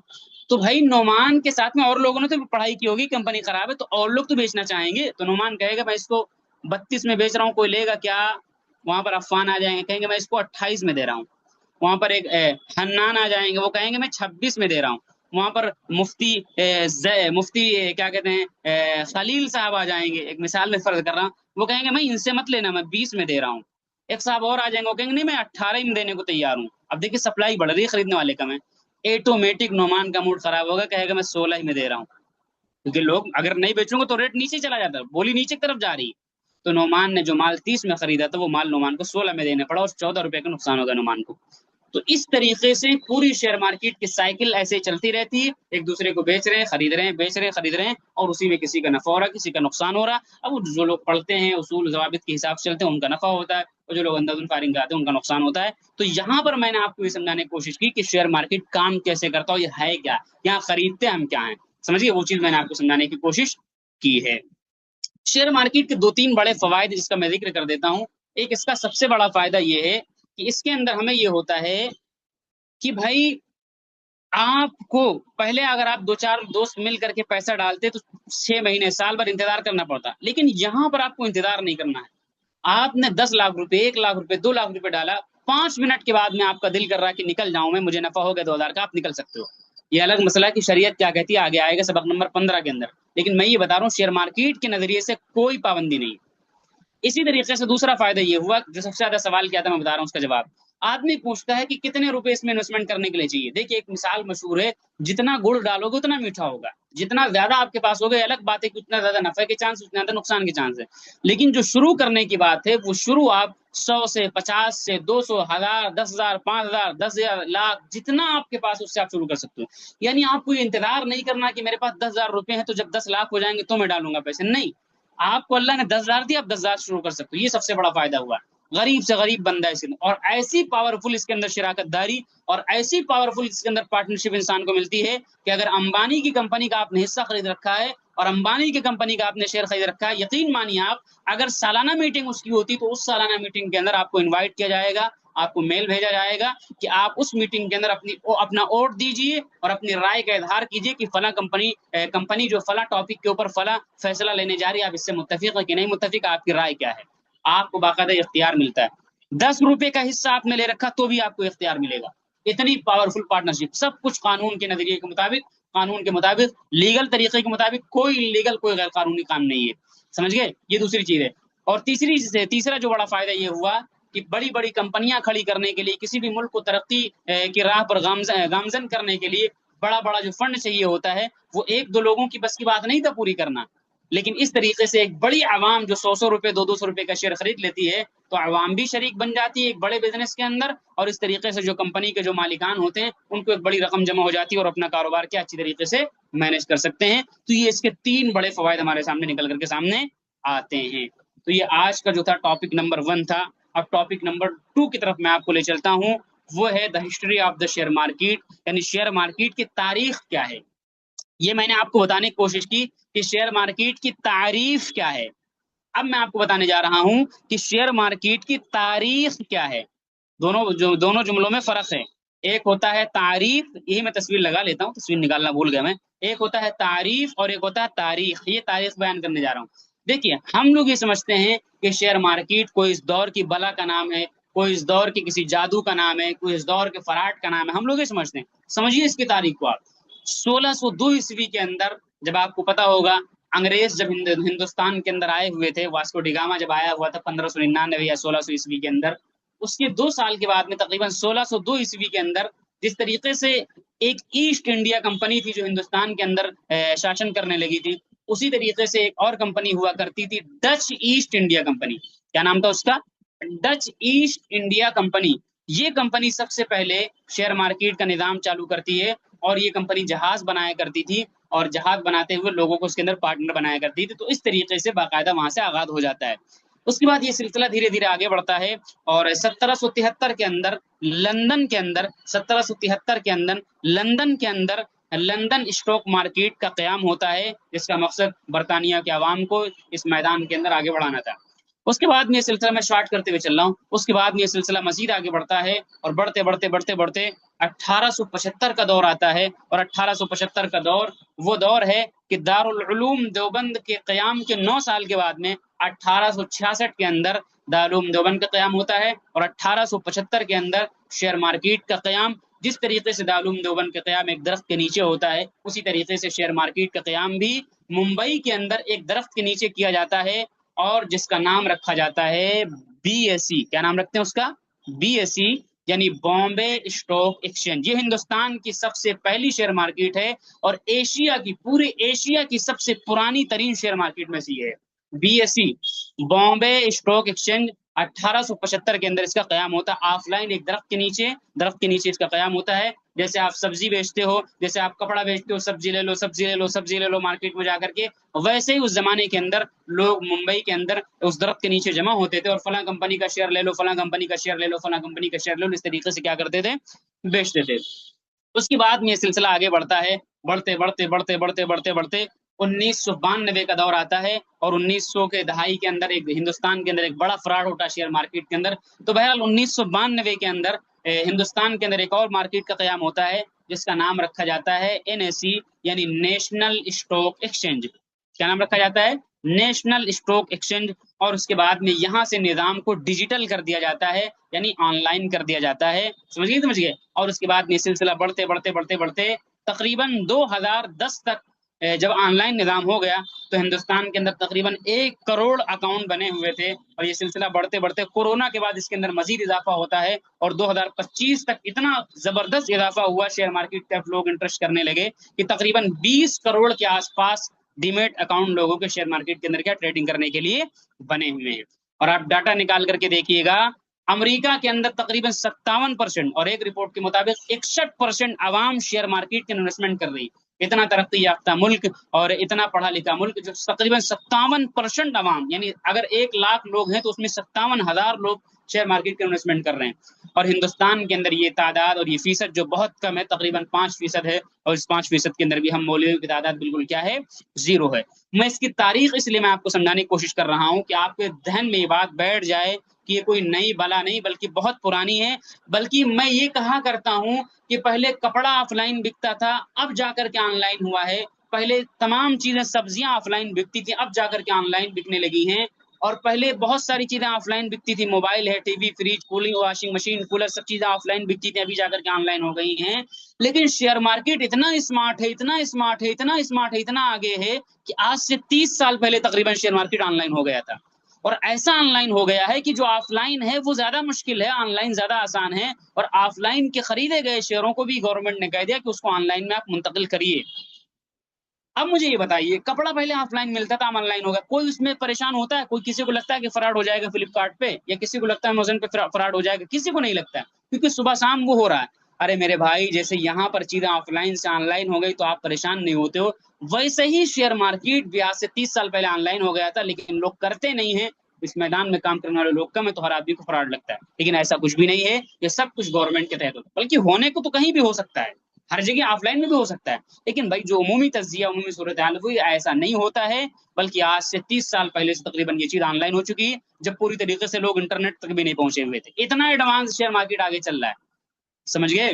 तो भाई नोमान के साथ में और लोगों ने तो पढ़ाई की होगी कंपनी खराब है, तो और लोग तो बेचना चाहेंगे। तो नोमान कहेगा मैं इसको 32 में बेच रहा हूँ, कोई लेगा क्या? वहां पर अफवान आ जाएंगे, कहेंगे मैं इसको 28 में दे रहा हूँ। वहां पर एक हन्नान आ जाएंगे, वो कहेंगे मैं 26 में दे रहा हूँ। वहां पर मुफ्ती क्या कहते हैं, खलील साहब आ जाएंगे, एक मिसाल में फर्ज कर रहा हूँ, वो कहेंगे मैं इनसे मत लेना, मैं 20 में दे रहा हूँ। एक साहब और आ जाएंगे, वो कहेंगे नहीं मैं 18 में देने को तैयार हूँ। अब देखिए सप्लाई बढ़ रही है, खरीदने वाले कम है। ऑटोमेटिक नोमान का मूड खराब होगा, कहेगा मैं 16 ही में दे रहा हूँ, क्योंकि लोग अगर नहीं बेचूंगे तो रेट नीचे चला जाता है, बोली नीचे की तरफ जा रही है। तो नोमान ने जो माल 30 में खरीदा था, वो माल नोमान को 16 में देने पड़ा, और 14 रुपए का नुकसान होगा नोमान को। तो इस तरीके से पूरी शेयर मार्केट की साइकिल ऐसे चलती रहती है, एक दूसरे को बेच रहे हैं, खरीद रहे हैं, बेच रहे हैं, खरीद रहे हैं, और उसी में किसी का नफा हो रहा है, किसी का नुकसान हो रहा है। अब जो लोग पढ़ते हैं, उसूल जवाबित के हिसाब से चलते हैं, उनका नफा होता है, और जो लोग अंधाधुन फायरिंग कराते हैं, उनका नुकसान होता है। तो यहाँ पर मैंने आपको ये समझाने की कोशिश की कि शेयर मार्केट काम कैसे करता है, ये है क्या, यहाँ खरीदते हम क्या है, समझिए, वो चीज मैंने आपको समझाने की कोशिश की है। शेयर मार्केट के 2-3 बड़े फवायद जिसका मैं जिक्र कर देता हूँ। एक इसका सबसे बड़ा फायदा ये है कि इसके अंदर हमें ये होता है कि भाई आपको पहले अगर आप 2-4 दोस्त मिल करके पैसा डालते तो 6 महीने साल भर इंतजार करना पड़ता, लेकिन यहां पर आपको इंतजार नहीं करना है। आपने 10 लाख रुपए, 1 लाख रुपए, 2 लाख रुपए डाला, 5 मिनट के बाद में आपका दिल कर रहा है कि निकल जाऊं मैं, मुझे नफा हो गया 2000 का, आप निकल सकते हो। ये अलग मसला है कि शरीयत क्या कहती है, आगे आएगा सबक नंबर 15 के अंदर। लेकिन मैं ये बता रहा हूँ शेयर मार्केट के नजरिए से कोई पाबंदी नहीं। इसी तरीके से दूसरा फायदा ये हुआ, जो सबसे ज्यादा सवाल किया था मैं बता रहा हूँ उसका जवाब। आदमी पूछता है कि कितने रुपए इसमें इन्वेस्टमेंट करने के लिए चाहिए। देखिए एक मिसाल मशहूर है, जितना गुड़ डालोगे उतना मीठा होगा, जितना ज्यादा आपके पास होगा, अलग बात है कि उतना ज्यादा नफे के चांस, उतना ज्यादा नुकसान के चांस है। लेकिन जो शुरू करने की बात है, वो शुरू आप 100 से, 50 से, 200, 1000, 10,000, 5,000, 10,000, लाख, जितना आपके पास उससे आप शुरू कर सकते हो। यानी आपको ये इंतजार नहीं करना कि मेरे पास 10,000 रुपए हैं तो जब 10 लाख हो जाएंगे तो मैं डालूंगा पैसे, नहीं। आपको अल्लाह ने 10,000 दिया, आप 10,000 शुरू कर सकते हो। ये सबसे बड़ा फायदा हुआ, गरीब से गरीब बंदा है इसके अंदर। और ऐसी पावरफुल इसके अंदर शराकत दारी, और ऐसी पावरफुल इसके अंदर पार्टनरशिप इंसान को मिलती है कि अगर अंबानी की कंपनी का आपने हिस्सा खरीद रखा है और अंबानी की कंपनी का आपने शेयर खरीद रखा है, यकीन मानिए आप, अगर सालाना मीटिंग उसकी होती तो उस सालाना मीटिंग के अंदर आपको इन्वाइट किया जाएगा, आपको मेल भेजा जाएगा कि आप उस मीटिंग के अंदर अपना वोट दीजिए और अपनी राय का इजहार कीजिए कि फला कंपनी जो फला टॉपिक के ऊपर फला फैसला लेने जा रही है, आप इससे मुत्तफिक है कि नहीं मुत्तफिक, आपकी राय क्या है। आपको बाकायदा इख्तियार मिलता है। 10 रुपए का हिस्सा आपने ले रखा तो भी आपको इख्तियार मिलेगा। इतनी पावरफुल पार्टनरशिप, सब कुछ कानून के नजरिए के मुताबिक, कानून के मुताबिक, लीगल तरीके के मुताबिक, कोई इलीगल कोई गैर कानूनी काम नहीं है, समझ गए। ये दूसरी चीज है। और तीसरा जो बड़ा फायदा ये हुआ कि बड़ी बड़ी कंपनियां खड़ी करने के लिए, किसी भी मुल्क को तरक्की की राह पर गामजन करने के लिए बड़ा बड़ा जो फंड चाहिए होता है, वो 1-2 लोगों की बस की बात नहीं था पूरी करना। लेकिन इस तरीके से एक बड़ी आवाम जो 100-100 रुपए, 200-200 रुपए का शेयर खरीद लेती है, तो आवाम भी शरीक बन जाती है एक बड़े बिजनेस के अंदर, और इस तरीके से जो कंपनी के जो मालिकान होते हैं उनको एक बड़ी रकम जमा हो जाती है और अपना कारोबार क्या अच्छी तरीके से मैनेज कर सकते हैं। तो ये इसके 3 बड़े फवायद हमारे सामने निकल करके सामने आते हैं। तो ये आज का जो था टॉपिक नंबर 1 था। अब टॉपिक नंबर 2 की तरफ मैं आपको ले चलता हूँ, वो है the history of the share market, यानी शेयर मार्केट की तारीख क्या है। ये मैंने आपको बताने की कोशिश की कि शेयर मार्केट की तारीफ क्या है। अब मैं आपको बताने जा रहा हूं कि शेयर मार्केट की तारीख क्या है। दोनों जुमलों में फर्क है। एक होता है तारीफ, यही मैं तस्वीर लगा लेता हूं, तस्वीर निकालना भूल गया मैं। एक होता है तारीफ और एक होता है तारीख। ये तारीख बयान करने जा रहा हूं। देखिए हम लोग ये समझते हैं कि शेयर मार्केट कोई इस दौर की बला का नाम है, कोई इस दौर के किसी जादू का नाम है, कोई इस दौर के फराट का नाम है, हम लोग ये समझते हैं। समझिए इसकी तारीख को आप। 1602 ईस्वी के अंदर, जब आपको पता होगा अंग्रेज जब हिंदुस्तान के अंदर आए हुए थे, वास्को डिगामा जब आया हुआ था 1599 या 1600 ईस्वी के अंदर, उसके 2 साल के बाद में तकरीबन 1602 ईस्वी के अंदर जिस तरीके से एक ईस्ट इंडिया कंपनी थी जो हिंदुस्तान के अंदर शासन करने लगी थी, उसी तरीके से एक और कंपनी हुआ करती थी, डच ईस्ट इंडिया कंपनी। क्या नाम था उसका? Dutch east India company. یہ کمپنی سب سے پہلے شیئر مارکیٹ کا نظام چالو کرتی ہے، اور یہ کمپنی جہاز بنایا کرتی تھی، اور جہاز بناتے ہوئے لوگوں کو اس کے اندر پارٹنر بنایا کرتی تھی، تو اس طریقے سے باقاعدہ وہاں سے آغاز ہو جاتا ہے۔ اس کے بعد یہ سلسلہ دھیرے دھیرے آگے بڑھتا ہے، اور 1773 کے اندر لندن کے اندر 1773 کے اندر لندن کے اندر لندن اسٹاک مارکیٹ کا قیام ہوتا ہے، جس کا مقصد برطانیہ کے عوام کو اس میدان کے اندر آگے بڑھانا تھا۔ اس کے بعد میں یہ سلسلہ میں شارٹ کرتے ہوئے چل رہا ہوں، اس کے بعد میں یہ سلسلہ مزید آگے بڑھتا ہے، اور بڑھتے بڑھتے بڑھتے بڑھتے 1875 کا دور آتا ہے، اور 1875 کا دور وہ دور ہے کہ دارالعلوم دیوبند کے قیام کے 9 سال کے بعد میں 1866 کے اندر دارالعلوم دیوبند کا قیام ہوتا ہے، اور 1875 کے اندر شیئر مارکیٹ کا قیام۔ جس طریقے سے دارالعلوم دیوبند کا قیام ایک درخت کے نیچے ہوتا ہے، اسی طریقے سے شیئر مارکیٹ کا قیام بھی ممبئی کے اندر ایک درخت کے نیچے کیا جاتا ہے، اور جس کا نام رکھا جاتا ہے بی ایس سی۔ کیا نام رکھتے ہیں اس کا؟ بی ایس سی، یعنی بامبے اسٹاک ایکسچینج۔ یہ ہندوستان کی سب سے پہلی شیئر مارکیٹ ہے، اور ایشیا کی، پورے ایشیا کی سب سے پرانی ترین شیئر مارکیٹ میں سے یہ ہے B S C, Bombay stock exchange. 1875 کے اندر اس کا قیام ہوتا ہے، آف لائن ایک درخت کے نیچے اس کا قیام ہوتا ہے۔ جیسے آپ سبزی بیچتے ہو، جیسے آپ کپڑا بیچتے ہو، سبزی لے لو سبزی لے لو سبزی لے لو مارکیٹ میں جا کر کے، ویسے ہی اس زمانے کے اندر لوگ ممبئی کے اندر اس درخت کے نیچے جمع ہوتے تھے، اور فلاں کمپنی کا شیئر لے لو، فلاں کمپنی کا شیئر لے لو، فلاں کمپنی کا شیئر لے لو، اس طریقے سے کیا کرتے تھے؟ بیچتے تھے۔ اس کے بعد میں یہ سلسلہ آگے بڑھتا ہے، بڑھتے بڑھتے بڑھتے بڑھتے بڑھتے بڑھتے 1992 کا دور آتا ہے، اور 1900 کے دہائی کے اندر ایک ہندوستان کے اندر ایک بڑا فراڈ ہوتا ہے شیئر مارکیٹ کے اندر۔ تو بہرحال 1992 کے اندر ہندوستان کے اندر ایک اور مارکیٹ کا قیام ہوتا ہے، جس کا نام رکھا جاتا ہے این ایس سی، یعنی نیشنل اسٹاک ایکسچینج۔ کیا نام رکھا جاتا ہے؟ National stock exchange. اور اس کے بعد میں یہاں سے نظام کو ڈیجیٹل کر دیا جاتا ہے، یعنی آن لائن کر دیا جاتا ہے۔ سمجھ گئے؟ اور اس کے بعد میں یہ سلسلہ بڑھتے بڑھتے بڑھتے بڑھتے تقریباً 2010 تک جب آن لائن نظام ہو گیا، تو ہندوستان کے اندر تقریباً 1 کروڑ اکاؤنٹ بنے ہوئے تھے، اور یہ سلسلہ بڑھتے بڑھتے کورونا کے بعد اس کے اندر مزید اضافہ ہوتا ہے، اور 2025 تک اتنا زبردست اضافہ ہوا شیئر مارکیٹ کا، لوگ انٹرسٹ کرنے لگے کہ تقریباً 20 کروڑ کے آس پاس ڈیمیٹ اکاؤنٹ لوگوں کے شیئر مارکیٹ کے اندر کیا ٹریڈنگ کرنے کے لیے بنے ہوئے ہیں۔ اور آپ ڈاٹا نکال کر کے دیکھیے گا، امریکہ کے اندر تقریباً 57%، اور ایک رپورٹ کے مطابق 61% عوام شیئر مارکیٹ کے انویسٹمنٹ کر رہی۔ اتنا ترقی یافتہ ملک اور اتنا پڑھا لکھا ملک، جو تقریباً 57% عوام، یعنی اگر 1 لاکھ لوگ ہیں تو اس میں 57,000 لوگ شیئر مارکیٹ کے انویسٹمنٹ کر رہے ہیں۔ اور ہندوستان کے اندر یہ تعداد اور یہ فیصد جو بہت کم ہے، تقریباً 5% ہے، اور اس 5% کے اندر بھی ہم مولویوں کی تعداد بالکل کیا ہے؟ 0 ہے۔ میں اس کی تاریخ اس لیے میں آپ کو سمجھانے کی کوشش کر رہا ہوں کہ آپ کے ذہن میں یہ بات بیٹھ جائے کہ یہ کوئی نئی بلا نہیں، بلکہ بہت پرانی ہے۔ بلکہ میں یہ کہا کرتا ہوں کہ پہلے کپڑا آف لائن بکتا تھا، اب جا کر کے آن لائن ہوا ہے۔ پہلے تمام چیزیں، سبزیاں آف لائن بکتی تھیں، اب جا کر کے آن لائن بکنے لگی ہیں۔ اور پہلے بہت ساری چیزیں آف لائن بکتی تھی، موبائل ہے، T V, fridge, cooling, washing machine, cooler, سب چیزیں آف لائن بکتی تھیں، ابھی جا کر کے آن لائن ہو گئی ہیں۔ لیکن شیئر مارکیٹ اتنا اسمارٹ ہے، اتنا اسمارٹ ہے، اتنا اسمارٹ ہے، اتنا آگے ہے کہ آج سے 30 سال پہلے تقریباً شیئر مارکیٹ آن لائن ہو گیا تھا، اور ایسا آن لائن ہو گیا ہے کہ جو آف لائن ہے وہ زیادہ مشکل ہے، آن لائن زیادہ آسان ہے۔ اور آف لائن کے خریدے گئے شیئروں کو بھی گورنمنٹ نے کہہ دیا کہ اس کو آن لائن میں آپ منتقل کریے۔ اب مجھے یہ بتائیے، کپڑا پہلے آف لائن ملتا تھا، آن لائن ہوگا، کوئی اس میں پریشان ہوتا ہے؟ کوئی کسی کو لگتا ہے کہ فراڈ ہو جائے گا فلپکارٹ پہ، یا کسی کو لگتا ہے امیزون پہ فراڈ ہو جائے گا؟ کسی کو نہیں لگتا ہے، کیونکہ صبح شام وہ ہو رہا ہے۔ ارے میرے بھائی، جیسے یہاں پر چیزیں آف لائن سے آن لائن ہو گئی تو آپ پریشان نہیں ہوتے ہو، ویسے ہی شیئر مارکیٹ بھی آج سے 30 سال پہلے آن لائن ہو گیا تھا، لیکن لوگ کرتے نہیں ہیں۔ اس میدان میں کام کرنے والے لوگ کم ہے تو ہر آدمی کو فراڈ لگتا ہے، لیکن ایسا کچھ بھی نہیں ہے، یہ سب کچھ گورنمنٹ کے تحت ہوتا ہے، بلکہ ہونے کو تو کہیں بھی ہو سکتا ہے، ہر جگہ آف لائن میں بھی ہو سکتا ہے، لیکن بھائی جو عمومی تجزیہ، عمومی صورتحال ہوئی، ایسا نہیں ہوتا ہے، بلکہ آج سے 30 سال پہلے سے تقریباً یہ چیز آن لائن ہو چکی ہے، جب پوری طریقے سے لوگ انٹرنیٹ تک بھی نہیں پہنچے ہوئے تھے۔ اتنا ایڈوانس شیئر مارکیٹ آگے چل رہا ہے، سمجھ گئے؟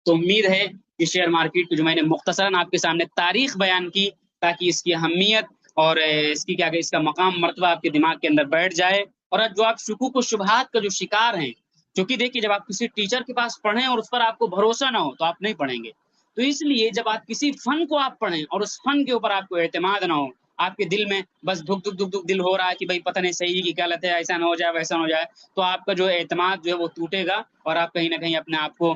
تو امید ہے کہ شیئر مارکیٹ کی جو میں نے مختصراً آپ کے سامنے تاریخ بیان کی، تاکہ اس کی اہمیت اور اس کی کیا کہ اس کا مقام مرتبہ آپ کے دماغ کے اندر بیٹھ جائے، اور جو آپ شکوک و شبہات کا جو شکار ہیں، کیونکہ دیکھیے جب آپ کسی ٹیچر کے پاس پڑھیں اور اس پر آپ کو بھروسہ نہ ہو تو آپ نہیں پڑھیں گے۔ تو اس لیے جب آپ کسی فن کو آپ پڑھیں اور اس فن کے اوپر آپ کو اعتماد نہ ہو، آپ کے دل میں بس دھک دھک دھک دھک دل ہو رہا ہے کہ بھائی پتہ نہیں صحیح کی غلط ہے، ایسا نہ ہو جائے ویسا نہ ہو جائے، تو آپ کا جو اعتماد جو ہے وہ ٹوٹے گا، اور آپ کہیں نہ کہیں اپنے آپ کو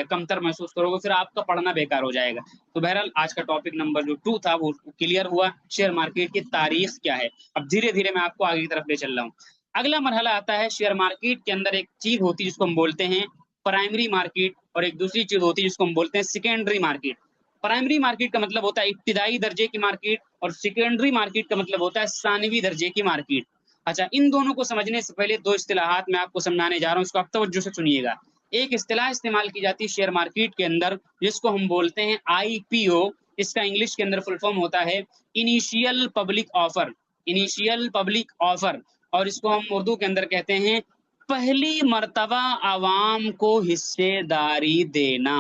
کمتر محسوس کرو گے، پھر آپ کا پڑھنا بیکار ہو جائے گا۔ تو بہرحال آج کا ٹاپک نمبر جو 2 تھا وہ کلیئر ہوا، شیئر مارکیٹ کی تاریخ کیا ہے۔ اب دھیرے دھیرے میں آپ کو آگے کی طرف لے چل رہا ہوں۔ اگلا مرحلہ آتا ہے شیئر مارکیٹ کے اندر ایک چیز ہوتی ہے جس کو ہم بولتے ہیں प्राइमरी मार्केट, और एक दूसरी चीज होती है जिसको हम बोलते हैं सेकेंडरी मार्केट। प्राइमरी मार्केट का मतलब होता है इब्तिदाई दर्जे की मार्केट, और सेकेंडरी मार्केट का मतलब होता है सानवी दर्जे की मार्केट। अच्छा, इन दोनों को समझने से पहले दो इस्तिलाहात मैं आपको समझाने जा रहा हूँ, इसको आप तवज्जो से सुनिएगा। एक इस्तिलाह इस्तेमाल की जाती है शेयर मार्केट के अंदर जिसको हम बोलते हैं आईपीओ। इसका इंग्लिश के अंदर फुल फॉर्म होता है initial public offer, initial public offer. और इसको हम उर्दू के अंदर कहते हैं पहली मर्तबा आवाम को हिस्सेदारी देना,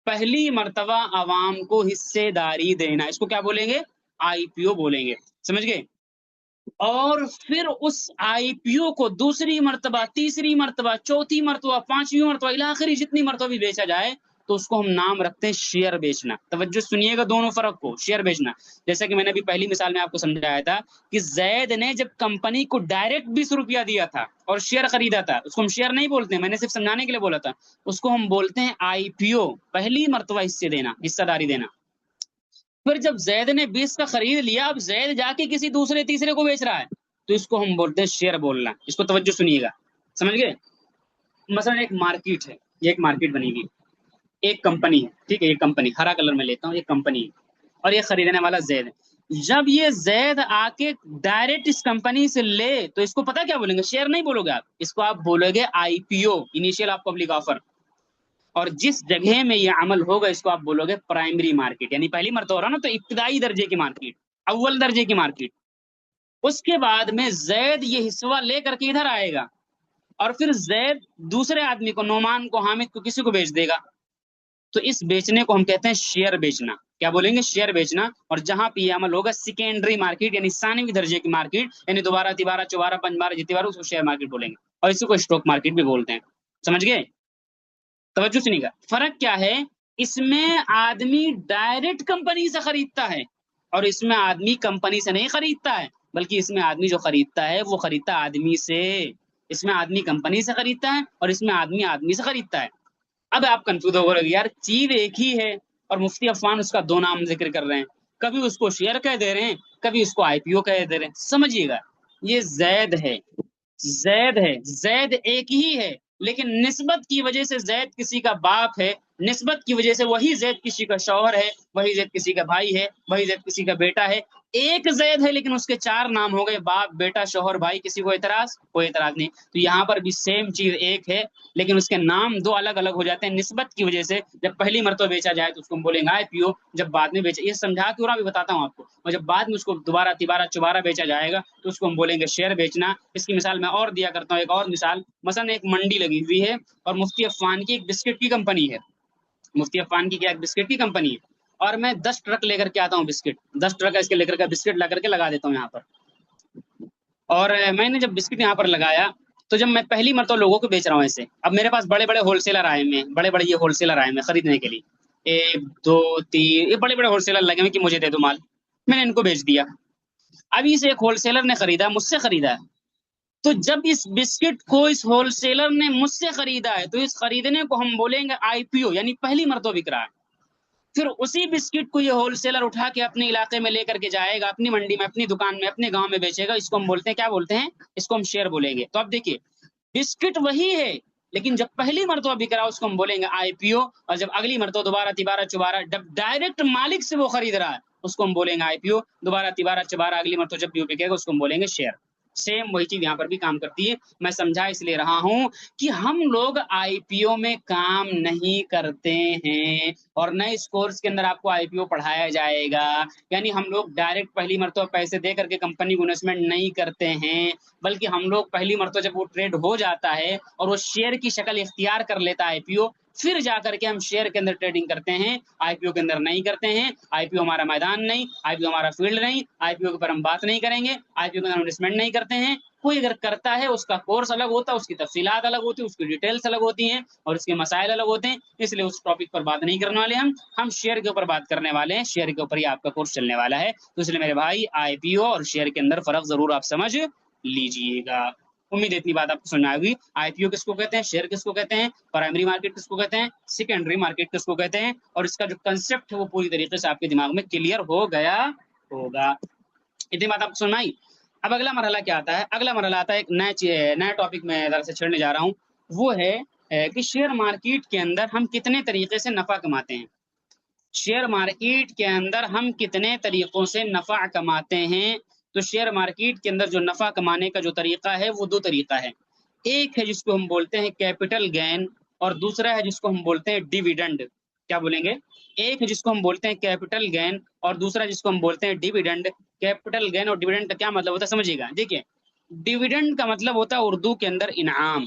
पहली मर्तबा आवाम को हिस्सेदारी देना, इसको क्या बोलेंगे? आईपीओ बोलेंगे। समझ गए? और फिर उस आईपीओ को दूसरी मर्तबा, तीसरी मर्तबा, चौथी मर्तबा, पांचवी मर्तबा, इला आखिरी जितनी मर्तबा भी बेचा जाए तो उसको हम नाम रखते हैं शेयर बेचना। तवज्जो सुनिएगा दोनों फर्क को। शेयर बेचना, जैसा कि मैंने अभी पहली मिसाल में आपको समझाया था कि जैद ने जब कंपनी को डायरेक्ट 20 रुपया दिया था और शेयर खरीदा था, उसको हम शेयर नहीं बोलते हैं, मैंने सिर्फ समझाने के लिए बोला था। उसको हम बोलते हैं आईपीओ, पहली मर्तबा हिस्से देना, हिस्सेदारी देना। फिर जब जैद ने 20 का खरीद लिया, अब जैद जाके किसी दूसरे तीसरे को बेच रहा है, तो इसको हम बोलते हैं शेयर बोलना। इसको तवज्जो सुनिएगा, समझ गए? मसलन एक मार्केट है, ये एक मार्केट बनेगी, एक कंपनी है, ठीक है, ये कंपनी हरा कलर में लेता हूँ, एक कंपनी है और ये खरीदने वाला जैद है। जब ये जैद आके डायरेक्ट इस कंपनी से ले तो इसको पता क्या बोलेंगे? शेयर नहीं बोलोगे आप, इसको आप बोलोगे IPO, initial of public offer. और जिस जगह में ये अमल होगा इसको आप बोलोगे प्राइमरी मार्केट, यानी पहली मर्तबा हो रहा ना तो इब्तिदाई दर्जे की मार्केट, अव्वल दर्जे की मार्केट। उसके बाद में जैद ये हिस्सा लेकर के इधर आएगा और फिर जैद दूसरे आदमी को, नोमान को, हामिद को, किसी को बेच देगा। तो इस बेचने को हम कहते हैं शेयर बेचना। क्या बोलेंगे? शेयर बेचना। और जहां पे ये अमल होगा सेकेंडरी मार्केट यानी सानवी दर्जे की मार्केट, यानी दोबारा, तिबारा, चौबारा, पंचबारा, जितनी बार, उसको शेयर मार्केट बोलेंगे। और इसी को स्टॉक मार्केट भी बोलते हैं। समझ गए? तवज्जो सुनिएगा, फर्क क्या है? इसमें आदमी डायरेक्ट कंपनी से खरीदता है और इसमें आदमी कंपनी से नहीं खरीदता है, बल्कि इसमें आदमी जो खरीदता है वो खरीदता है आदमी से। इसमें आदमी कंपनी से खरीदता है और इसमें आदमी आदमी से खरीदता है। अब आप कंफ्यूज हो गए, यार चीज एक ही है और मुफ्ती अफवान उसका दो नाम जिक्र कर रहे हैं, कभी उसको शेयर कह दे रहे हैं, कभी उसको आईपीओ कह दे रहे हैं। समझिएगा, ये जैद है, जैद है, जैद एक ही है, लेकिन निस्बत की वजह से जैद किसी का बाप है, निस्बत की वजह से वही जैद किसी का शौहर है, वही जैद किसी का भाई है, वही जैद किसी का बेटा है। एक जैद है लेकिन उसके चार नाम हो गए, बाप, बेटा, शौहर, भाई। किसी को एतराज? कोई एतराज नहीं। तो यहाँ पर भी सेम चीज एक है लेकिन उसके नाम दो अलग अलग हो जाते हैं निस्बत की वजह से। जब पहली मरतबा बेचा जाए तो उसको हम बोलेंगे आईपीओ, जब बाद में बेचा, ये समझा के और भी बताता हूँ आपको, और जब बाद में उसको दोबारा, तिबारा, चौबारा बेचा जाएगा तो उसको हम बोलेंगे शेयर बेचना। इसकी मिसाल मैं और दिया करता हूँ, एक और मिसाल। मसलन एक मंडी लगी हुई है और मुफ्ती अफवान की एक बिस्किट की कंपनी है, मुफ्ती अफवान की क्या एक बिस्किट की कंपनी है, और मैं 10 ट्रक लेकर के आता हूँ बिस्किट, 10 ट्रक इसके लेकर के बिस्किट ला करके लगा देता हूँ यहाँ पर। और मैंने जब बिस्किट यहाँ पर लगाया तो जब मैं पहली मरतबा लोगों को बेच रहा हूँ ऐसे, अब मेरे पास बड़े बड़े होलसेलर आए हुए हैं, बड़े बड़े ये होलसेलर आए हुए हैं खरीदने के लिए, 1 2 3, ये बड़े बड़े होलसेलर लगे हुए कि मुझे दे दो माल। मैंने इनको बेच दिया। अभी से एक होलसेलर ने खरीदा, मुझसे खरीदा है। तो जब इस बिस्किट को इस होलसेलर ने मुझसे खरीदा है तो इस खरीदने को हम बोलेंगे आईपीओ, यानी पहली मरतबा बिक रहा है। फिर उसी बिस्किट को ये होलसेलर उठा के अपने इलाके में लेकर के जाएगा, अपनी मंडी में, अपनी दुकान में, अपने गांव में बेचेगा। इसको हम बोलते हैं, क्या बोलते हैं? इसको हम शेयर बोलेंगे। तो अब देखिए, बिस्किट वही है लेकिन जब पहली मरतबा बिक रहा है उसको हम बोलेंगे आईपीओ, और जब अगली मरतबा, दोबारा, तिबारा, चौबारा, जब डायरेक्ट मालिक से वो खरीद रहा है उसको हम बोलेंगे आईपीओ। दोबारा, तिबारा, चौबारा, अगली मरतबा जब भी वो बिकेगा उसको हम बोलेंगे शेयर। सेम वही चीज यहाँ पर भी काम करती है। मैं समझा इसलिए रहा हूं कि हम लोग आईपीओ में काम नहीं करते हैं और न इस कोर्स के अंदर आपको आईपीओ पढ़ाया जाएगा। यानी हम लोग डायरेक्ट पहली मरतबा पैसे दे करके कंपनी को इन्वेस्टमेंट नहीं करते हैं, बल्कि हम लोग पहली मरतबा जब वो ट्रेड हो जाता है और वो शेयर की शक्ल इख्तियार कर लेता है आईपीओ, फिर जाकर के हम शेयर के अंदर ट्रेडिंग करते हैं, आईपीओ के अंदर नहीं करते हैं। आईपीओ हमारा मैदान नहीं, आईपीओ हमारा फील्ड नहीं, आईपीओ के ऊपर हम बात नहीं करेंगे, आईपीओ के अंदर इन्वेस्टमेंट नहीं करते हैं। कोई अगर करता है उसका कोर्स अलग होता है, उसकी तफसीलात अलग होती है, उसकी डिटेल्स अलग होती हैं और उसके मसाइल अलग होते हैं, इसलिए उस टॉपिक पर बात नहीं करने वाले हम शेयर के ऊपर बात करने वाले हैं। शेयर के ऊपर ही आपका कोर्स चलने वाला है। तो इसलिए मेरे भाई, आईपीओ और शेयर के अंदर फर्क जरूर आप समझ लीजिएगा। उम्मीद है इतनी बात आपको समझ आ गई। आईपीओ किसको कहते हैं, शेयर किसको कहते हैं, प्राइमरी मार्केट किसको कहते हैं, सेकेंडरी मार्केट किसको कहते हैं, और इसका जो कंसेप्ट है वो पूरी तरीके से आपके दिमाग में क्लियर हो गया होगा। इतनी बात आपको सुनाई। अब अगला मरहला क्या आता है? अगला मरहला आता है एक नया टॉपिक में जरा से छेड़ने जा रहा हूँ, वो है कि शेयर मार्केट के अंदर हम कितने तरीके से नफा कमाते हैं। शेयर मार्केट के अंदर हम कितने तरीकों से नफा कमाते हैं। तो शेयर मार्केट के अंदर जो नफा कमाने का जो तरीका है वो दो तरीका है। एक है जिसको हम बोलते हैं कैपिटल गेन, और दूसरा है जिसको हम बोलते हैं डिविडेंड। क्या बोलेंगे? एक है जिसको हम बोलते हैं कैपिटल गेन, और दूसरा जिसको हम बोलते हैं डिविडेंड। कैपिटल गेन और डिविडेंड का क्या मतलब होता है समझिएगा। देखिए, डिविडेंड का मतलब होता है उर्दू के अंदर इनाम,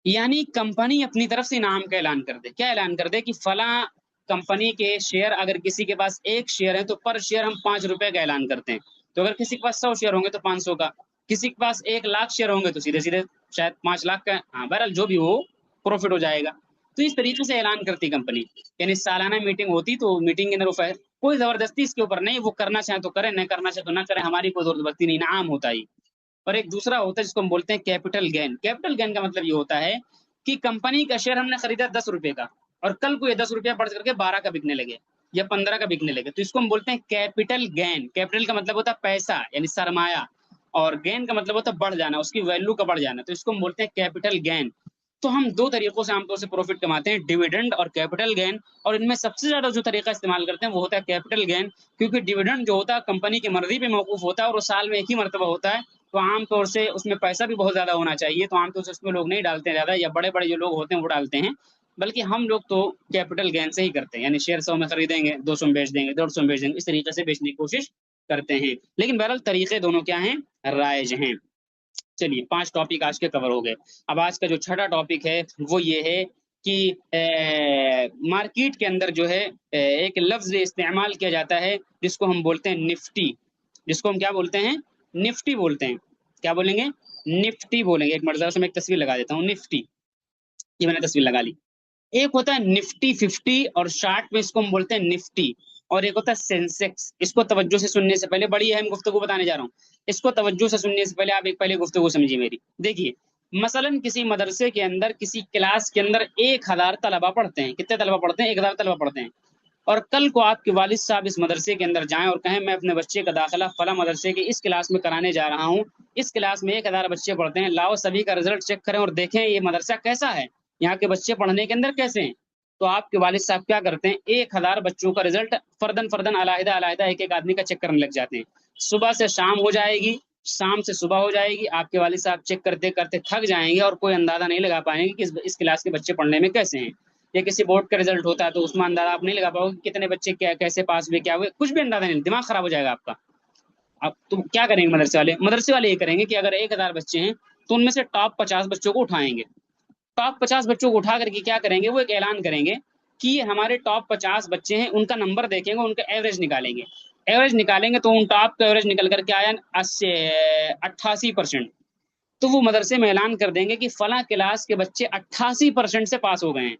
यानी कंपनी अपनी तरफ से इनाम का ऐलान कर दे। क्या ऐलान कर दे कि फला कंपनी के शेयर, अगर किसी के पास एक शेयर है तो पर शेयर हम 5 रुपए का ऐलान करते हैं। तो अगर किसी के पास 100 शेयर होंगे तो 500 का, किसी के पास 1 लाख शेयर होंगे तो सीधे सीधे शायद 5 लाख का, हाँ बहरहाल जो भी हो प्रॉफिट हो जाएगा। तो इस तरीके से ऐलान करती कंपनी, यानी सालाना मीटिंग होती तो मीटिंग के अंदर वो कोई जबरदस्ती इसके ऊपर नहीं, वो करना चाहे तो करें, नहीं करना चाहे तो ना करें, हमारी कोई जबरदस्ती नहीं, इनाम होता ही। और एक दूसरा होता है जिसको हम बोलते हैं कैपिटल गेन। कैपिटल गेन का मतलब ये होता है कि कंपनी का शेयर हमने खरीदा 10 रुपए का, और कल को ये 10 रुपया बढ़ करके 12 का बिकने लगे या 15 का बिकने लगे, तो इसको हम बोलते हैं कैपिटल गेन। कैपिटल का मतलब होता है पैसा यानी सरमाया, और गेन का मतलब होता है बढ़ जाना, उसकी वैल्यू का बढ़ जाना, तो इसको हम बोलते हैं कैपिटल गेन। तो हम दो तरीकों से आमतौर से प्रॉफिट कमाते हैं, डिविडेंड और कैपिटल गेन। और इनमें सबसे ज्यादा जो तरीका इस्तेमाल करते हैं वो होता है कैपिटल गेन, क्योंकि डिविडेंड जो होता है कंपनी की मर्जी पे मौकूफ होता है और वो साल में एक ही मरतबा होता है, तो आमतौर से उसमें पैसा भी बहुत ज्यादा होना चाहिए, तो आमतौर से उसमें लोग नहीं डालते ज्यादा, या बड़े बड़े जो लोग होते हैं वो डालते हैं, बल्कि हम लोग तो कैपिटल गेन से ही करते हैं, यानी शेयर 100 में खरीदेंगे, 200 में बेच देंगे, 150 में बेच देंगे, इस तरीके से बेचने की कोशिश करते हैं। लेकिन बहरहाल तरीके दोनों क्या हैं? राइज हैं। चलिए 5 टॉपिक आज के कवर हो गए। अब आज का जो छठा टॉपिक है वो ये है कि मार्केट के अंदर जो है एक लफ्ज इस्तेमाल किया जाता है जिसको हम बोलते हैं निफ्टी। जिसको हम क्या बोलते हैं? निफ्टी बोलते हैं। क्या बोलेंगे? निफ्टी बोलेंगे। एक मर्ज़ा से मैं एक तस्वीर लगा देता हूँ, निफ्टी, ये मैंने तस्वीर लगा ली। एक होता है निफ्टी 50 और शार्ट में इसको हम बोलते हैं निफ्टी, और एक होता है सेंसेक्स। इसको तवज्जो से सुनने से पहले, बड़ी अहम गुफ्तगू बताने जा रहा हूँ, इसको तवज्जो से सुनने से पहले आप एक पहले गुफ्तगू समझिए मेरी। देखिए, मसलन किसी मदरसे के अंदर किसी क्लास के अंदर 1000 तलबा पढ़ते हैं। कितने तलबा पढ़ते हैं? 1000 तलबा पढ़ते हैं। और कल को आपके वालिद साहब इस मदरसे के अंदर जाएं और कहें मैं अपने बच्चे का दाखिला फला मदरसे के इस क्लास में कराने जा रहा हूँ, इस क्लास में 1000 बच्चे पढ़ते हैं, लाओ सभी का रिजल्ट चेक करें और देखें ये मदरसा कैसा है, यहाँ के बच्चे पढ़ने के अंदर कैसे हैं। तो आपके वालिद साहब क्या करते हैं? 1000 बच्चों का रिजल्ट फर्दन फर्दन अलहदा अलहदा एक एक आदमी का चेक करने लग जाते हैं। सुबह से शाम हो जाएगी, शाम से सुबह हो जाएगी, आपके वालिद साहब चेक करते करते थक जाएंगे और कोई अंदाजा नहीं लगा पाएंगे कि इस क्लास के बच्चे पढ़ने में कैसे हैं। या किसी बोर्ड का रिजल्ट होता है तो उसमें अंदाजा आप नहीं लगा पाओगे कि कितने बच्चे क्या कैसे पास हुए, क्या हुए, कुछ भी अंदाजा नहीं, दिमाग खराब हो जाएगा आपका। अब तो क्या करेंगे मदरसे वाले? मदरसे वाले ये करेंगे कि अगर 1000 बच्चे हैं तो उनमें से टॉप 50 बच्चों को उठाएंगे। टॉप 50 बच्चों को उठा करके क्या करेंगे? वो एक ऐलान करेंगे कि हमारे टॉप 50 बच्चे हैं, उनका नंबर देखेंगे, उनका एवरेज निकालेंगे। एवरेज निकालेंगे तो उन टॉप का एवरेज निकल करके आया 88%। तो वो मदरसे में ऐलान कर देंगे कि फला क्लास के बच्चे 88% से पास हो गए हैं।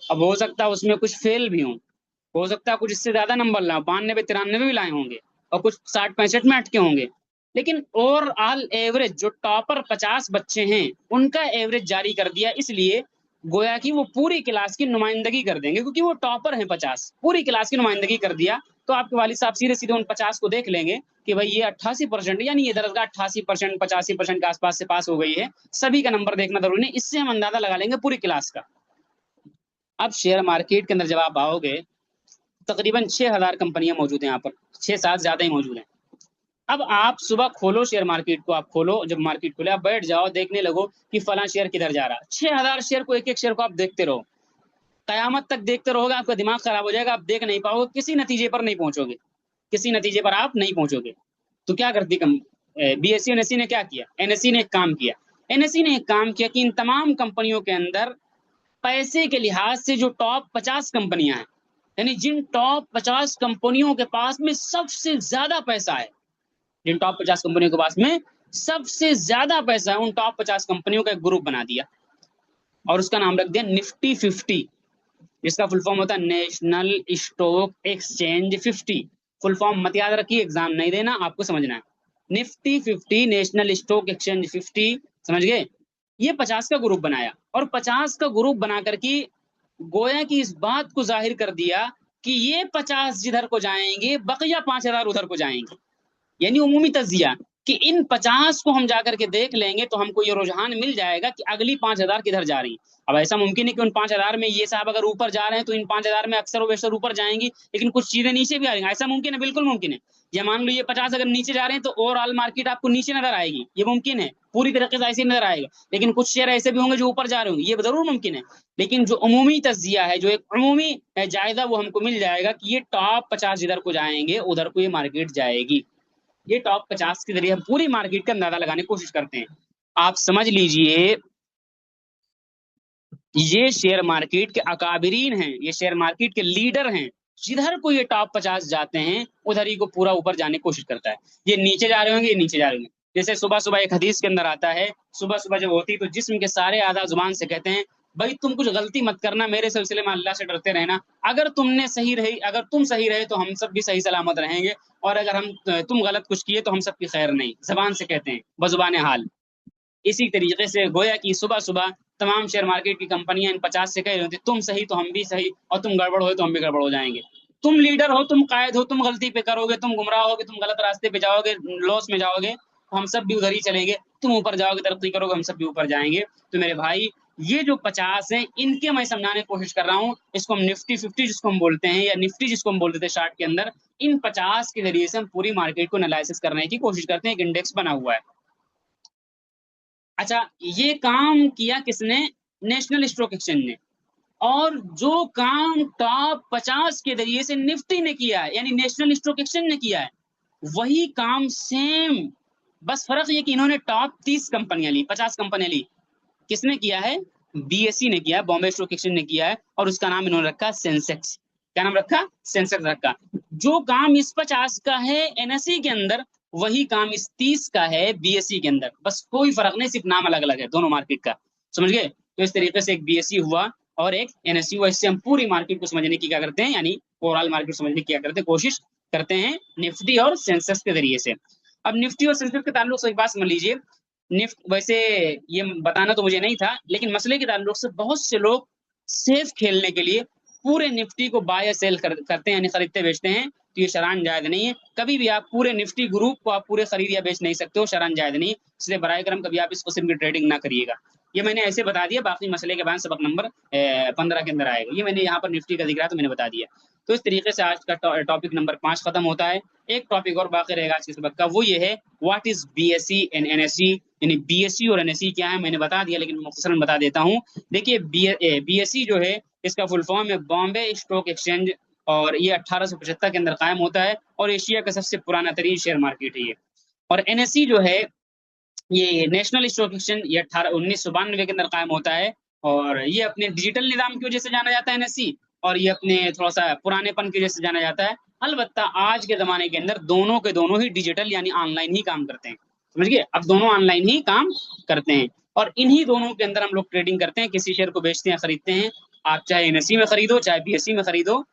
अब हो सकता है उसमें कुछ फेल भी हो सकता है कुछ इससे ज्यादा नंबर लाए, 92 93 भी लाए होंगे, और कुछ 60 65 में अटके होंगे, लेकिन ओवरऑल एवरेज जो टॉपर 50 बच्चे हैं उनका एवरेज जारी कर दिया, इसलिए गोया कि वो पूरी क्लास की नुमाइंदगी कर देंगे, क्योंकि वो टॉपर हैं 50, पूरी क्लास की नुमाइंदगी कर दिया। तो आपके वालिद साहब सीधे सीधे उन 50 को देख लेंगे कि भाई ये 88%, यानी ये दरअसल 88% 85% के आसपास से पास हो गई है। सभी का नंबर देखना जरूरी नहीं, इससे हम अंदाजा लगा लेंगे पूरी क्लास का। अब शेयर मार्केट के अंदर जब आप आओगे, तकरीबन 6000 कंपनियां मौजूद हैं यहाँ पर, 6-7 ज्यादा ही मौजूद हैं। अब आप सुबह खोलो शेयर मार्केट को, आप खोलो, जब मार्केट खोले आप बैठ जाओ, देखने लगो कि फला शेयर किधर जा रहा है। 6000 शेयर को, एक एक शेयर को आप देखते रहो, कयामत तक देखते रहोगे, आपका दिमाग खराब हो जाएगा, आप देख नहीं पाओगे, किसी नतीजे पर नहीं पहुंचोगे, किसी नतीजे पर आप नहीं पहुंचोगे। तो क्या करती बीएससी एनएससी ने क्या किया? एनएससी ने एक काम किया, एनएससी ने एक काम किया कि इन तमाम कंपनियों के अंदर पैसे के लिहाज से जो टॉप 50 कंपनियां हैं, यानी जिन टॉप 50 कंपनियों के पास में सबसे ज्यादा पैसा है, जिन टॉप 50 कंपनियों के पास में सबसे ज्यादा पैसा है, उन टॉप 50 कंपनियों का एक ग्रुप बना दिया और उसका नाम रख दिया निफ्टी 50, जिसका फुल फॉर्म होता है national stock exchange 50। Full form मत याद रखिए, एग्जाम नहीं देना, आपको समझना है। निफ्टी 50 नेशनल स्टॉक एक्सचेंज 50, समझ गए? ये 50 का ग्रुप बनाया, और 50 का ग्रुप बना करके गोया की इस बात को जाहिर कर दिया कि ये 50 जिधर को जाएंगे बकिया 5000 उधर को जाएंगे, यानी उमूमी तज्जिया कि इन 50 को हम जाकर के देख लेंगे तो हमको ये रुझान मिल जाएगा कि अगली 5,000 किधर जा रही। अब ऐसा मुमकिन है कि उन 5,000 में ये साहब अगर ऊपर जा रहे हैं तो इन 5,000 में अक्सर बेशर ऊपर जाएंगी, लेकिन कुछ चीजें नीचे भी आ रही हैं। ऐसा मुमकिन है, बिल्कुल मुमकिन है। या मान लो ये 50 अगर नीचे जा रहे हैं तो ओवरऑल मार्केट आपको नीचे नजर आएगी, ये मुमकिन है, पूरी तरीके से ऐसे नजर आएगा। लेकिन कुछ शेयर ऐसे भी होंगे जो ऊपर जा रहे होंगे, ये जरूर मुमकिन है। लेकिन जो अमूमी तज्जिया है, जो एक अमूमी जायजा, वो हमको मिल जाएगा कि ये टॉप 50 जिधर को जाएंगे उधर को ये मार्केट जाएगी। ये टॉप 50 के जरिए हम पूरी मार्केट का अंदाजा लगाने की कोशिश करते हैं। आप समझ लीजिए, ये शेयर मार्केट के अकाबरीन हैं, ये शेयर मार्केट के लीडर हैं। जिधर को ये टॉप 50 जाते हैं उधर ही को पूरा ऊपर जाने की कोशिश करता है। ये नीचे जा रहे होंगे, ये नीचे जा रहे होंगे। जैसे सुबह सुबह एक हदीस के अंदर आता है, सुबह सुबह जब होती तो जिस्म के सारे आधा जुबान से कहते हैं, भाई तुम कुछ गलती मत करना, मेरे सिलसिले में अल्लाह से डरते रहना। अगर तुमने सही रही, अगर तुम सही रहे तो हम सब भी सही सलामत रहेंगे, और अगर हम तुम गलत कुछ किए तो हम सब की खैर नहीं। जबान से कहते हैं, बजुबान हाल। इसी तरीके से गोया कि सुबह सुबह तमाम शेयर मार्केट की कंपनियां इन 50 से कह रही होती, तुम सही तो हम भी सही, और तुम गड़बड़ हो तो हम भी गड़बड़ हो जाएंगे। तुम लीडर हो, तुम कायद हो, तुम गलती पे करोगे, तुम गुमराह होगे, तुम गलत रास्ते पे जाओगे, लॉस में जाओगे, तो हम सब भी उधर ही चलेंगे। तुम ऊपर जाओगे, तरक्की करोगे, हम सब भी ऊपर जाएंगे। तो मेरे भाई, ये जो 50 हैं, इनके मैं समझाने की कोशिश कर रहा हूँ। इसको हम निफ्टी 50 जिसको हम बोलते हैं, या निफ्टी जिसको हम बोलते थे चार्ट के अंदर, इन 50 के जरिए से हम पूरी मार्केट को एनालिसिस करने की कोशिश करते हैं। एक इंडेक्स बना हुआ है। अच्छा, ये काम किया किसने? नेशनल स्टॉक एक्सचेंज ने। और जो काम टॉप 50 के जरिए से निफ्टी ने किया है, यानी नेशनल स्टॉक एक्सचेंज ने किया है, वही काम सेम, बस फर्क ये कि इन्होंने टॉप 30 कंपनियां ली, 50 कंपनियां ली। किसने किया है? बीएसई ने किया, बॉम्बे स्टॉक एक्सचेंज ने किया है, और उसका नाम इन्होंने रखा सेंसेक्स। क्या नाम रखा? सेंसेक्स रखा। जो काम इस 50 का है एनएसई के अंदर, वही काम इस 30 का है बीएसई के अंदर। बस कोई फर्क नहीं, सिर्फ नाम अलग अलग है दोनों मार्केट का। समझ गए? तो इस तरीके से एक बीएसई हुआ और एक एनएसई हुआ। इससे हम पूरी मार्केट को समझने की क्या करते हैं, यानी ओवरऑल मार्केट समझने की क्या करते हैं, कोशिश करते हैं निफ्टी और सेंसेक्स के जरिए से। अब निफ्टी और सेंसेक्स के ताल्लुक से एक बात समझ लीजिए। निफ्ट वैसे, ये बताना तो मुझे नहीं था, लेकिन मसले के ताल्लुक से बहुत से लोग सेफ खेलने के लिए पूरे निफ्टी को बाय या सेल करते हैं, यानी खरीदते बेचते हैं। तो ये शरान जायज नहीं है। कभी भी आप पूरे निफ्टी ग्रुप को आप पूरे खरीद या बेच नहीं सकते हो, शरान जायज नहीं। इसलिए बराए करम कभी आप इस किस्म की ट्रेडिंग ना करिएगा। ये मैंने ऐसे बता दिया, बाकी मसले के बाद सबक नंबर 15 के अंदर आएगा। ये मैंने यहाँ पर निफ्टी का दिख रहा है तो मैंने बता दिया। तो इस तरीके से आज का टॉपिक नंबर 5 खत्म होता है। एक टॉपिक और बाकी रहेगा आज के सबक का, वो ये है, what is BSE and NSE. यानी बीएसई और एनएसई क्या है मैंने बता दिया, लेकिन मुख्तसरन बता देता हूँ। देखिए, बीएसई जो है, इसका फुल फॉर्म है बॉम्बे स्टॉक एक्सचेंज, और ये 1875 के अंदर कायम होता है, और एशिया का सबसे पुराना तरीन शेयर मार्केट है ये। और एनएसई जो है, ये नेशनल स्टॉक एक्सचेंज, ये 1992 के अंदर कायम होता है। और ये अपने डिजिटल निज़ाम की वजह से जाना जाता है एनएससी, और ये अपने थोड़ा सा पुरानेपन की वजह से जाना जाता है। अलबत्ता आज के जमाने के अंदर दोनों के दोनों ही डिजिटल यानी ऑनलाइन ही काम करते हैं। समझ गए? अब दोनों ऑनलाइन ही काम करते हैं, और इन्हीं दोनों के अंदर हम लोग ट्रेडिंग करते हैं, किसी शेयर को बेचते हैं, खरीदते हैं। आप चाहे एनएससी में खरीदो, चाहे बीएससी में खरीदो,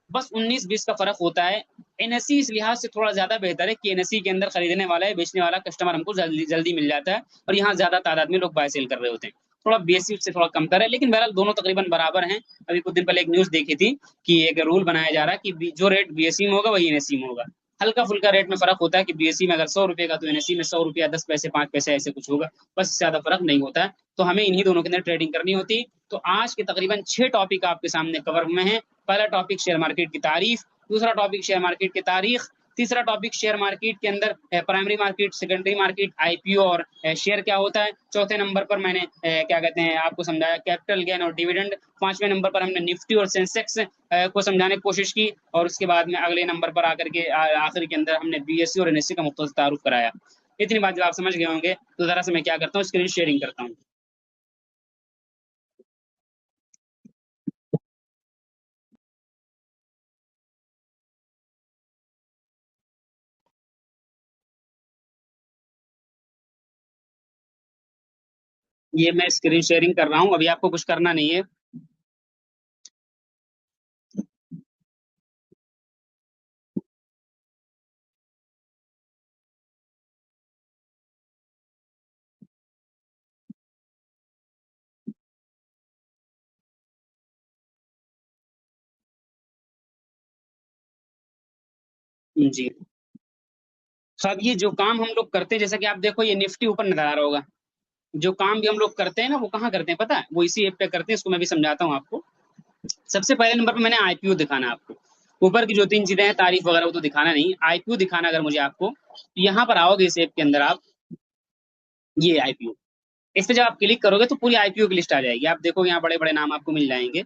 बस 19-20 का फर्क होता है। एनएससी इस लिहाज से थोड़ा ज्यादा बेहतर है कि एनएससी के अंदर खरीदने वाला है, बेचने वाला कस्टमर हमको जल्दी जल्दी मिल जाता है, और यहाँ ज्यादा तादाद में लोग बाय सेल कर रहे होते हैं। थोड़ा बीएससी से थोड़ा कम कर है, लेकिन बहरहाल दोनों तकरीबन बराबर हैं। अभी कुछ दिन पहले एक न्यूज देखी थी कि एक रूल बनाया जा रहा है कि जो रेट बीएससी में होगा वही एनएससी में होगा। हल्का फुल्का रेट में फर्क होता है कि बीएससी में अगर 100 रुपए का, तो एनएससी में 100 रुपया 10 पैसे 5 पैसे ऐसे कुछ होगा, बस ज्यादा फर्क नहीं होता है। तो हमें इन्हीं दोनों के अंदर ट्रेडिंग करनी होती है। तो आज के तकरीबन 6 टॉपिक आपके सामने कवर हुए हैं। पहला टॉपिक शेयर मार्केट की तारीफ, दूसरा टॉपिक शेयर मार्केट की तारीख, तीसरा टॉपिक शेयर मार्केट के अंदर primary market, secondary market, IPO और शेयर क्या होता है। चौथे नंबर पर मैंने क्या कहते हैं आपको समझाया कैपिटल गेन और डिविडेंड। पांचवें नंबर पर हमने निफ्टी और सेंसेक्स को समझाने की कोशिश की, और उसके बाद में अगले नंबर पर आकर के आखिर के अंदर हमने बीएससी और एनएससी का मुख्तसर तारुफ कराया। इतनी बात जब आप समझ गए होंगे तो जरा से मैं क्या करता हूँ, स्क्रीन शेयरिंग करता हूँ। ये मैं स्क्रीन शेयरिंग कर रहा हूँ, अभी आपको कुछ करना नहीं है। जी, اب یہ جو کام ہم لوگ کرتے ہیں، جیسا کہ آپ دیکھو یہ نفٹی اوپر نظر آ رہا ہوگا، جو کام بھی ہم لوگ کرتے ہیں نا وہ کہاں کرتے ہیں پتہ ہے؟ وہ اسی ایپ پہ کرتے ہیں، اس کو میں بھی سمجھاتا ہوں آپ کو۔ سب سے پہلے نمبر پہ میں نے آئی پی او دکھانا ہے آپ کو، اوپر کی جو تین چیزیں ہیں تعریف وغیرہ وہ تو دکھانا نہیں، آئی پی او دکھانا اگر مجھے آپ کو، تو یہاں پر آؤ گے اس ایپ کے اندر آپ، یہ آئی پی او، اس پہ جب آپ کلک کرو گے تو پوری آئی پی او کی لسٹ آ جائے گی، آپ دیکھو یہاں بڑے بڑے نام آپ کو مل جائیں گے،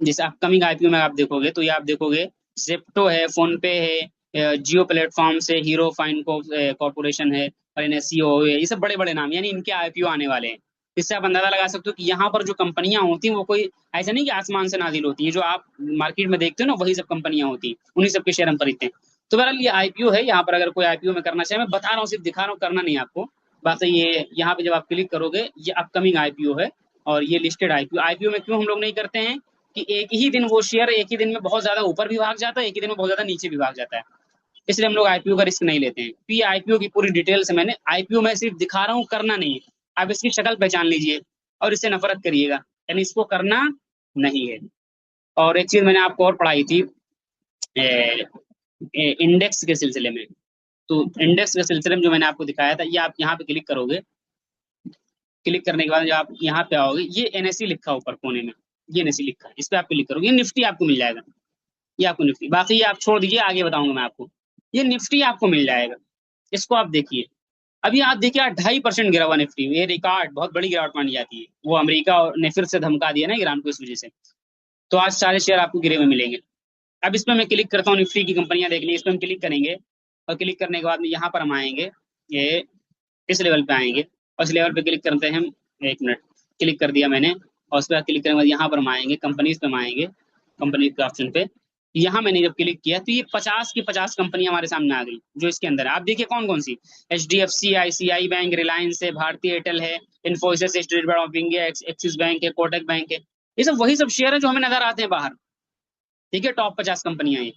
جیسے اپ کمنگ آئی پی او میں آپ دیکھو گے تو یہ آپ دیکھو گے زپٹو ہے، فون پے ہے، جیو پلیٹ فارم سے ہیرو فائن کارپوریشن ہے، اور این ایس سی او ہے، یہ سب بڑے بڑے نام، یعنی ان کے آئی پی او آنے والے ہیں۔ اس سے آپ اندازہ لگا سکتے ہو کہ یہاں پر جو کمپنیاں ہوتی ہیں وہ کوئی ایسا نہیں کہ آسمان سے نازل ہوتی ہیں، جو آپ مارکیٹ میں دیکھتے ہو نا وہی سب کمپنیاں ہوتی ہیں، انہیں سب کے شیئر ہم خریدتے ہیں۔ تو بہرحال یہ آئی پی او ہے، یہاں پر اگر کوئی آئی پی او میں کرنا چاہے، میں بتا رہا ہوں صرف دکھا رہا ہوں، کرنا نہیں آپ کو، باقی یہ یہاں پہ جب آپ کلک کرو گے یہ اپ کمنگ آئی پی او ہے، اور یہ لسٹڈ آئی پی او۔ آئی پی او میں کیوں ہم لوگ نہیں کرتے ہیں کہ ایک ہی دن وہ شیئر ایک ہی دن میں بہت زیادہ اوپر بھی بھاگ جاتا ہے، ایک ہی دن میں بہت زیادہ نیچے بھی بھاگ جاتا ہے، اس لیے ہم لوگ آئی پی او کا رسک نہیں لیتے ہیں۔ تو یہ آئی پی او کی پوری ڈیٹیل سے میں نے، آئی پی او میں صرف دکھا رہا ہوں، کرنا نہیں ہے، آپ اس کی شکل پہچان لیجئے اور اس سے نفرت کریے گا، یعنی اس کو کرنا نہیں ہے۔ اور ایک چیز میں نے آپ کو اور پڑھائی تھی انڈیکس کے سلسلے میں، تو انڈیکس کے سلسلے میں جو میں نے آپ کو دکھایا تھا، یہ آپ یہاں پہ کلک کرو گے، کلک کرنے کے بعد جب آپ یہاں پہ آؤ گے، یہ این ایس سی لکھا اوپر کونے میں، یہ این ایس سی لکھا ہے، اس پہ آپ کلک کرو گے، یہ نفٹی آپ کو مل جائے گا، یہ آپ کو نفٹی، باقی یہ آپ چھوڑ دیجیے، آگے بتاؤں گا میں آپ کو، یہ نفٹی آپ کو مل جائے گا، اس کو آپ دیکھیے۔ ابھی آپ دیکھیے 2.5% گرا ہوا نفٹی، یہ ریکارڈ بہت بڑی گراوٹ مانی جاتی ہے، وہ امریکہ نے پھر سے دھمکا دیا نا ایران کو اس وجہ سے، تو آج سارے شیئر آپ کو گرے ہوئے ملیں گے۔ اب اس پہ میں کلک کرتا ہوں نفٹی کی کمپنیاں دیکھنے، اس پہ ہم کلک کریں گے، اور کلک کرنے کے بعد میں یہاں پر ہم آئیں گے، یہ اس لیول پہ آئیں گے، اور اس لیول پہ کلک کرتے ہیں ہم، ایک منٹ، کلک کر دیا میں نے، اور اس پہ کلک کرنے کے بعد یہاں پر ہم آئیں گے، کمپنیز پہ ہم آئیں گے، کمپنی کے آپشن پہ، یہاں میں نے جب کلک کیا تو یہ 50 کی 50 کمپنیاں ہمارے سامنے آ گئی جو اس کے اندر ہے۔ آپ دیکھیے کون کون سی، H D F C, I C I Bank, Reliance ہے، بھارتی ایئرٹیل ہے، Infosys, State Bank of India, Axis Bank ہے، کوٹک بینک ہے، یہ سب وہی سب شیئر ہے جو ہمیں نظر آتے ہیں باہر، ٹھیک ہے، ٹاپ 50 کمپنیاں ہیں،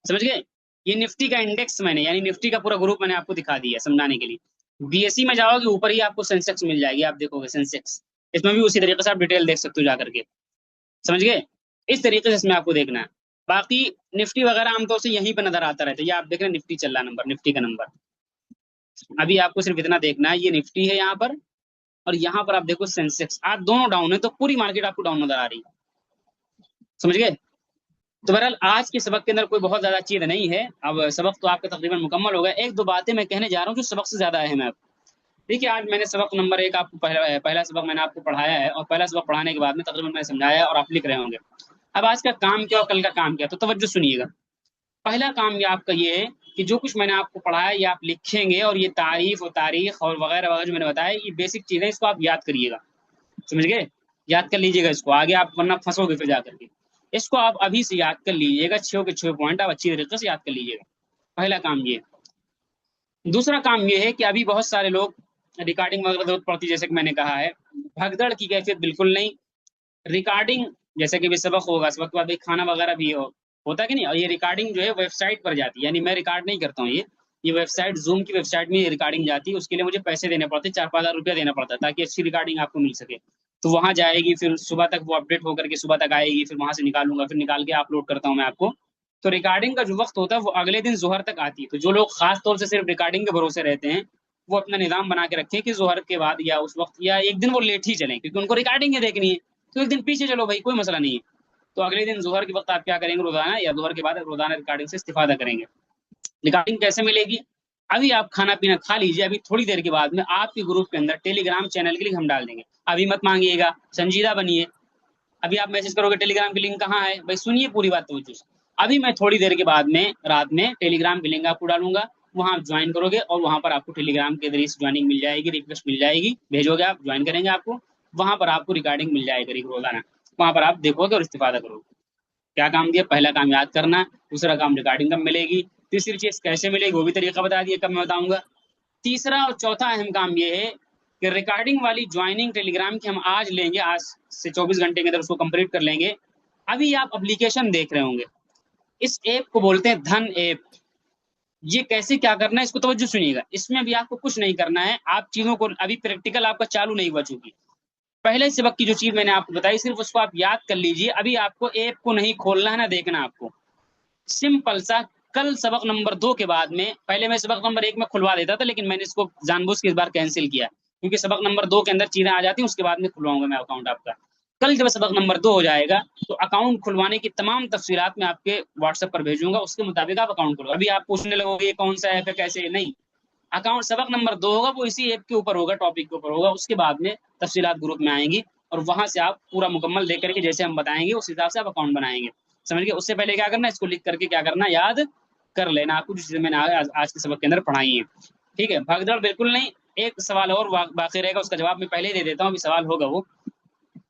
سمجھ گئے؟ یہ نفٹی کا انڈیکس میں نے، یعنی نفٹی کا پورا گروپ میں نے آپ کو دکھا دیا سمجھانے کے لیے۔ بی ایس سی میں جاؤ گے اوپر ہی آپ کو سینسیکس مل جائے گی، آپ دیکھو گے سینسیکس، اس میں بھی اسی طریقے سے آپ ڈیٹیل دیکھ سکتے ہو جا کر کے، سمجھ گئے؟ اس طریقے سے اس میں آپ کو دیکھنا ہے، باقی نفٹی وغیرہ عام طور سے یہیں پہ نظر آتا رہتا ہے، یہ آپ دیکھ رہے ہیں نفٹی چل رہا نمبر، نفٹی کا نمبر، ابھی آپ کو صرف اتنا دیکھنا ہے، یہ نفٹی ہے یہاں پر، اور یہاں پر آپ دیکھو سینسیکس، آپ دونوں ڈاؤن ہے تو پوری مارکیٹ آپ کو ڈاؤن نظر آ رہی ہے، سمجھ گئے؟ تو بہرحال آج کے سبق کے اندر کوئی بہت زیادہ چیز نہیں ہے، اب سبق تو آپ کا تقریباً مکمل ہو گیا، ایک دو باتیں میں کہنے جا رہا ہوں جو سبق سے زیادہ اہم ہے۔ دیکھیے آج میں نے سبق نمبر 1 آپ کو پہلا سبق میں نے آپ کو پڑھایا ہے، اور پہلا سبق پڑھانے کے بعد میں تقریباً میں نے سمجھایا ہے اور آپ لکھ رہے ہوں گے۔ اب آج کا کام کیا اور کل کا کام کیا، تو توجہ سنیے گا۔ پہلا کام یہ آپ کا یہ ہے کہ جو کچھ میں نے آپ کو پڑھایا یہ آپ لکھیں گے، اور یہ تعریف اور تاریخ اور وغیرہ وغیرہ جو میں نے بتایا یہ بیسک چیزیں، اس کو آپ یاد کریے گا، سمجھ گئے؟ یاد کر لیجیے گا اس کو، آگے آپ ورنہ پھنسو گے پھر جا کر کے، اس کو آپ ابھی سے یاد کر لیجیے گا، 6 کے 6 پوائنٹ آپ اچھی طریقے سے یاد کر لیجیے گا، پہلا کام یہ ہے۔ دوسرا کام یہ ہے کہ ابھی بہت سارے لوگ ریکارڈنگ وغیرہ ضرورت پڑتی ہے، جیسے کہ میں نے کہا ہے، بھگدڑ کی کیفیت بالکل نہیں، ریکارڈنگ جیسے کہ بھی سبق ہوگا، سبق کے بعد بھی کھانا وغیرہ بھی ہوتا ہے کہ نہیں، اور یہ ریکارڈنگ جو ہے ویب سائٹ پر جاتی ہے، یعنی میں ریکارڈ نہیں کرتا ہوں، یہ ویب سائٹ زوم کی ویب سائٹ میں یہ ریکارڈنگ جاتی ہے، اس کے لیے مجھے پیسے دینے پڑتے ہیں، 4-5 ہزار روپیہ دینا پڑتا ہے تاکہ اچھی ریکارڈنگ آپ کو مل سکے، تو وہاں جائے گی، پھر صبح تک وہ اپڈیٹ ہو کر کے صبح تک آئے گی، پھر وہاں سے نکالوں گا، پھر نکال کے اپلوڈ کرتا ہوں میں آپ کو، تو ریکارڈنگ کا جو وقت ہوتا ہے وہ اگلے دن ظہر تک آتی ہے، تو جو لوگ خاص طور سے صرف ریکارڈنگ کے بھروسے رہتے ہیں وہ اپنا نظام بنا کے رکھیں کہ ظہر کے بعد یا اس وقت یا ایک دن وہ لیٹ ہی چلیں، کیونکہ ان کو ریکارڈنگ ہی دیکھنی ہے، تو ایک دن پیچھے چلو بھائی، کوئی مسئلہ نہیں ہے، تو اگلے دن ظہر کے وقت آپ کیا کریں گے، روزانہ یا ظہر کے بعد روزانہ ریکارڈنگ سے استفادہ کریں گے۔ ریکارڈنگ کیسے ملے گی؟ ابھی آپ کھانا پینا کھا لیجیے، ابھی تھوڑی دیر کے بعد میں آپ کے گروپ کے اندر ٹیلی گرام چینل کے لنک ہم ڈال دیں گے، ابھی مت مانگیے گا، سنجیدہ بنیے، ابھی آپ میسج کرو گے ٹیلی گرام کی لنک کہاں ہے، بھائی سنیے پوری بات توجہ سے، ابھی میں تھوڑی دیر کے بعد میں رات میں ٹیلی گرام کی لنک آپ کو ڈالوں گا، وہاں آپ جوائن کرو گے، اور وہاں پر آپ کو ٹیلی گرام کے ذریعے سے جوائننگ مل جائے گی، ریکویسٹ مل جائے گی، بھیجو گے آپ، جوائن کریں گے آپ کو، وہاں پر آپ کو ریکارڈنگ مل جائے گی روزانہ، وہاں پر آپ دیکھو گے اور استفادہ کرو گے۔ کیا کام دیا؟ پہلا کام یاد کرنا، دوسرا کام ریکارڈنگ کب ملے گی، تیسری چیز کیسے ملے گی وہ بھی طریقہ بتا دیا، کب میں بتاؤں گا، تیسرا اور چوتھا اہم کام یہ ہے کہ ریکارڈنگ والی جوائننگ ٹیلی گرام کی ہم آج لیں گے، آج سے 24 گھنٹے کے اندر اس کو کمپلیٹ کر لیں گے۔ ابھی آپ اپلیکیشن دیکھ رہے ہوں گے، اس ایپ کو بولتے ہیں دھن ایپ، یہ کیسے کیا کرنا ہے اس کو توجہ سنیے گا، اس میں بھی آپ کو کچھ نہیں کرنا ہے، آپ چیزوں کو ابھی پریکٹیکل آپ کا چالو نہیں ہوا چکی، پہلے سبق کی جو چیز میں نے آپ کو بتائی صرف اس کو آپ یاد کر لیجئے، ابھی آپ کو ایپ کو نہیں کھولنا ہے نہ دیکھنا، آپ کو سمپل سا کل سبق نمبر 2 کے بعد میں، پہلے میں سبق نمبر 1 میں کھلوا دیتا تھا، لیکن میں نے اس کو جان بوجھ کے اس بار کینسل کیا، کیونکہ سبق نمبر 2 کے اندر چیزیں آ جاتی ہیں، اس کے بعد میں کھلواؤں گا میں اکاؤنٹ آپ کا۔ کل جب سبق نمبر 2 ہو جائے گا تو اکاؤنٹ کھلوانے کی تمام تفصیلات میں آپ کے واٹس ایپ پر بھیجوں گا، اس کے مطابق آپ اکاؤنٹ کھلو۔ ابھی آپ پوچھنے لگو گے یہ کون سا ایپ ہے، کیسے؟ نہیں، اکاؤنٹ سبق نمبر 2 ہوگا، وہ اسی ایپ کے اوپر ہوگا، ٹاپک کے اوپر ہوگا، اس کے بعد میں تفصیلات گروپ میں آئیں گی، اور وہاں سے آپ پورا مکمل دیکھ کر کے جیسے ہم بتائیں گے اس حساب سے آپ اکاؤنٹ بنائیں گے، سمجھ گئے؟ اس سے پہلے کیا کرنا ہے، اس کو لکھ کر کے کیا کرنا، یاد کر لینا آپ کو جو چیزیں میں نے آج کے سبق کے اندر پڑھائی ہیں، ٹھیک ہے؟ بھاگ دوڑ بالکل نہیں۔ ایک سوال اور باقی رہے گا، اس کا جواب میں پہلے ہی دے دیتا ہوں، ابھی سوال ہوگا وہ۔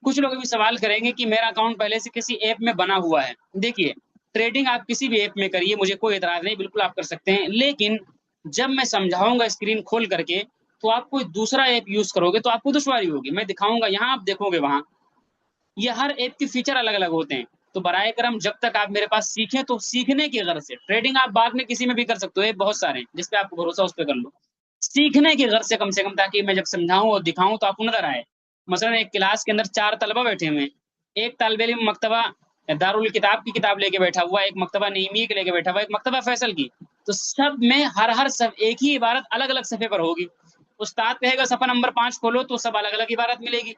کچھ لوگ بھی سوال کریں گے کہ میرا اکاؤنٹ پہلے سے کسی ایپ میں بنا ہوا ہے۔ دیکھیے، ٹریڈنگ آپ کسی بھی ایپ میں کریے، مجھے کوئی اعتراض نہیں، بالکل آپ کر سکتے ہیں، لیکن جب میں سمجھاؤں گا اسکرین کھول کر کے تو آپ کوئی دوسرا ایپ یوز کرو گے تو آپ کو دشواری ہوگی، میں دکھاؤں گا یہاں، آپ دیکھو گے وہاں، یہ ہر ایپ کے فیچر الگ الگ ہوتے ہیں، تو برائے کرم جب تک آپ میرے پاس سیکھیں تو سیکھنے کی غرض سے، ٹریڈنگ آپ بعد میں کسی میں بھی کر سکتے ہو، ایپ بہت سارے ہیں، جس پہ آپ کو بھروسہ اس پہ کر لو، سیکھنے کی غرض سے کم، تاکہ میں جب سمجھاؤں اور دکھاؤں تو آپ کو نظر آئے۔ مثلا ایک کلاس کے اندر 4 طلبہ بیٹھے ہوئے ہیں، ایک طالب علم مکتبہ دارالکتاب کی کتاب لے کے بیٹھا ہوا ہے، ایک مکتبہ نعیمیہ کے لے کے بیٹھا ہوا ہے، ایک مکتبہ فیصل کی، تو سب میں ہر سب ایک ہی عبارت الگ الگ صفحے پر ہوگی، استاد کہے گا صفحہ نمبر 5 کھولو تو سب الگ الگ عبارت ملے گی،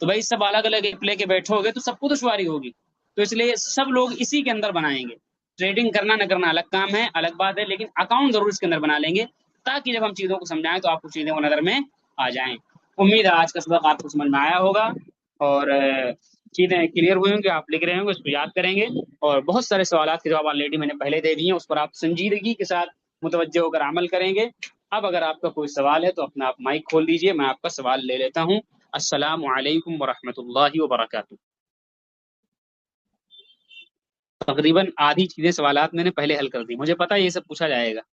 تو بھائی سب الگ الگ ایپ لے کے بیٹھو گے تو سب کو دشواری ہوگی، تو اس لیے سب لوگ اسی کے اندر بنائیں گے۔ ٹریڈنگ کرنا نہ کرنا الگ کام ہے، الگ بات ہے، لیکن اکاؤنٹ ضرور اس کے اندر بنا لیں گے، تاکہ جب ہم چیزوں کو سمجھائیں تو آپ کو چیزیں وہ نظر میں آ جائیں۔ امید ہے آج کا سبق آپ کو سمجھ میں آیا ہوگا، اور چیزیں کلیئر ہوئی ہوں گی، آپ لکھ رہے ہوں گے، اس کو یاد کریں گے، اور بہت سارے سوالات کے جواب آلریڈی میں نے پہلے دے دیے ہیں، اس پر آپ سنجیدگی کے ساتھ متوجہ ہو کر عمل کریں گے۔ اب اگر آپ کا کوئی سوال ہے تو اپنا آپ مائک کھول دیجئے، میں آپ کا سوال لے لیتا ہوں۔ السلام علیکم ورحمۃ اللہ وبرکاتہ۔ تقریباً آدھی چیزیں سوالات میں نے پہلے حل کر دی، مجھے پتا یہ سب پوچھا جائے گا۔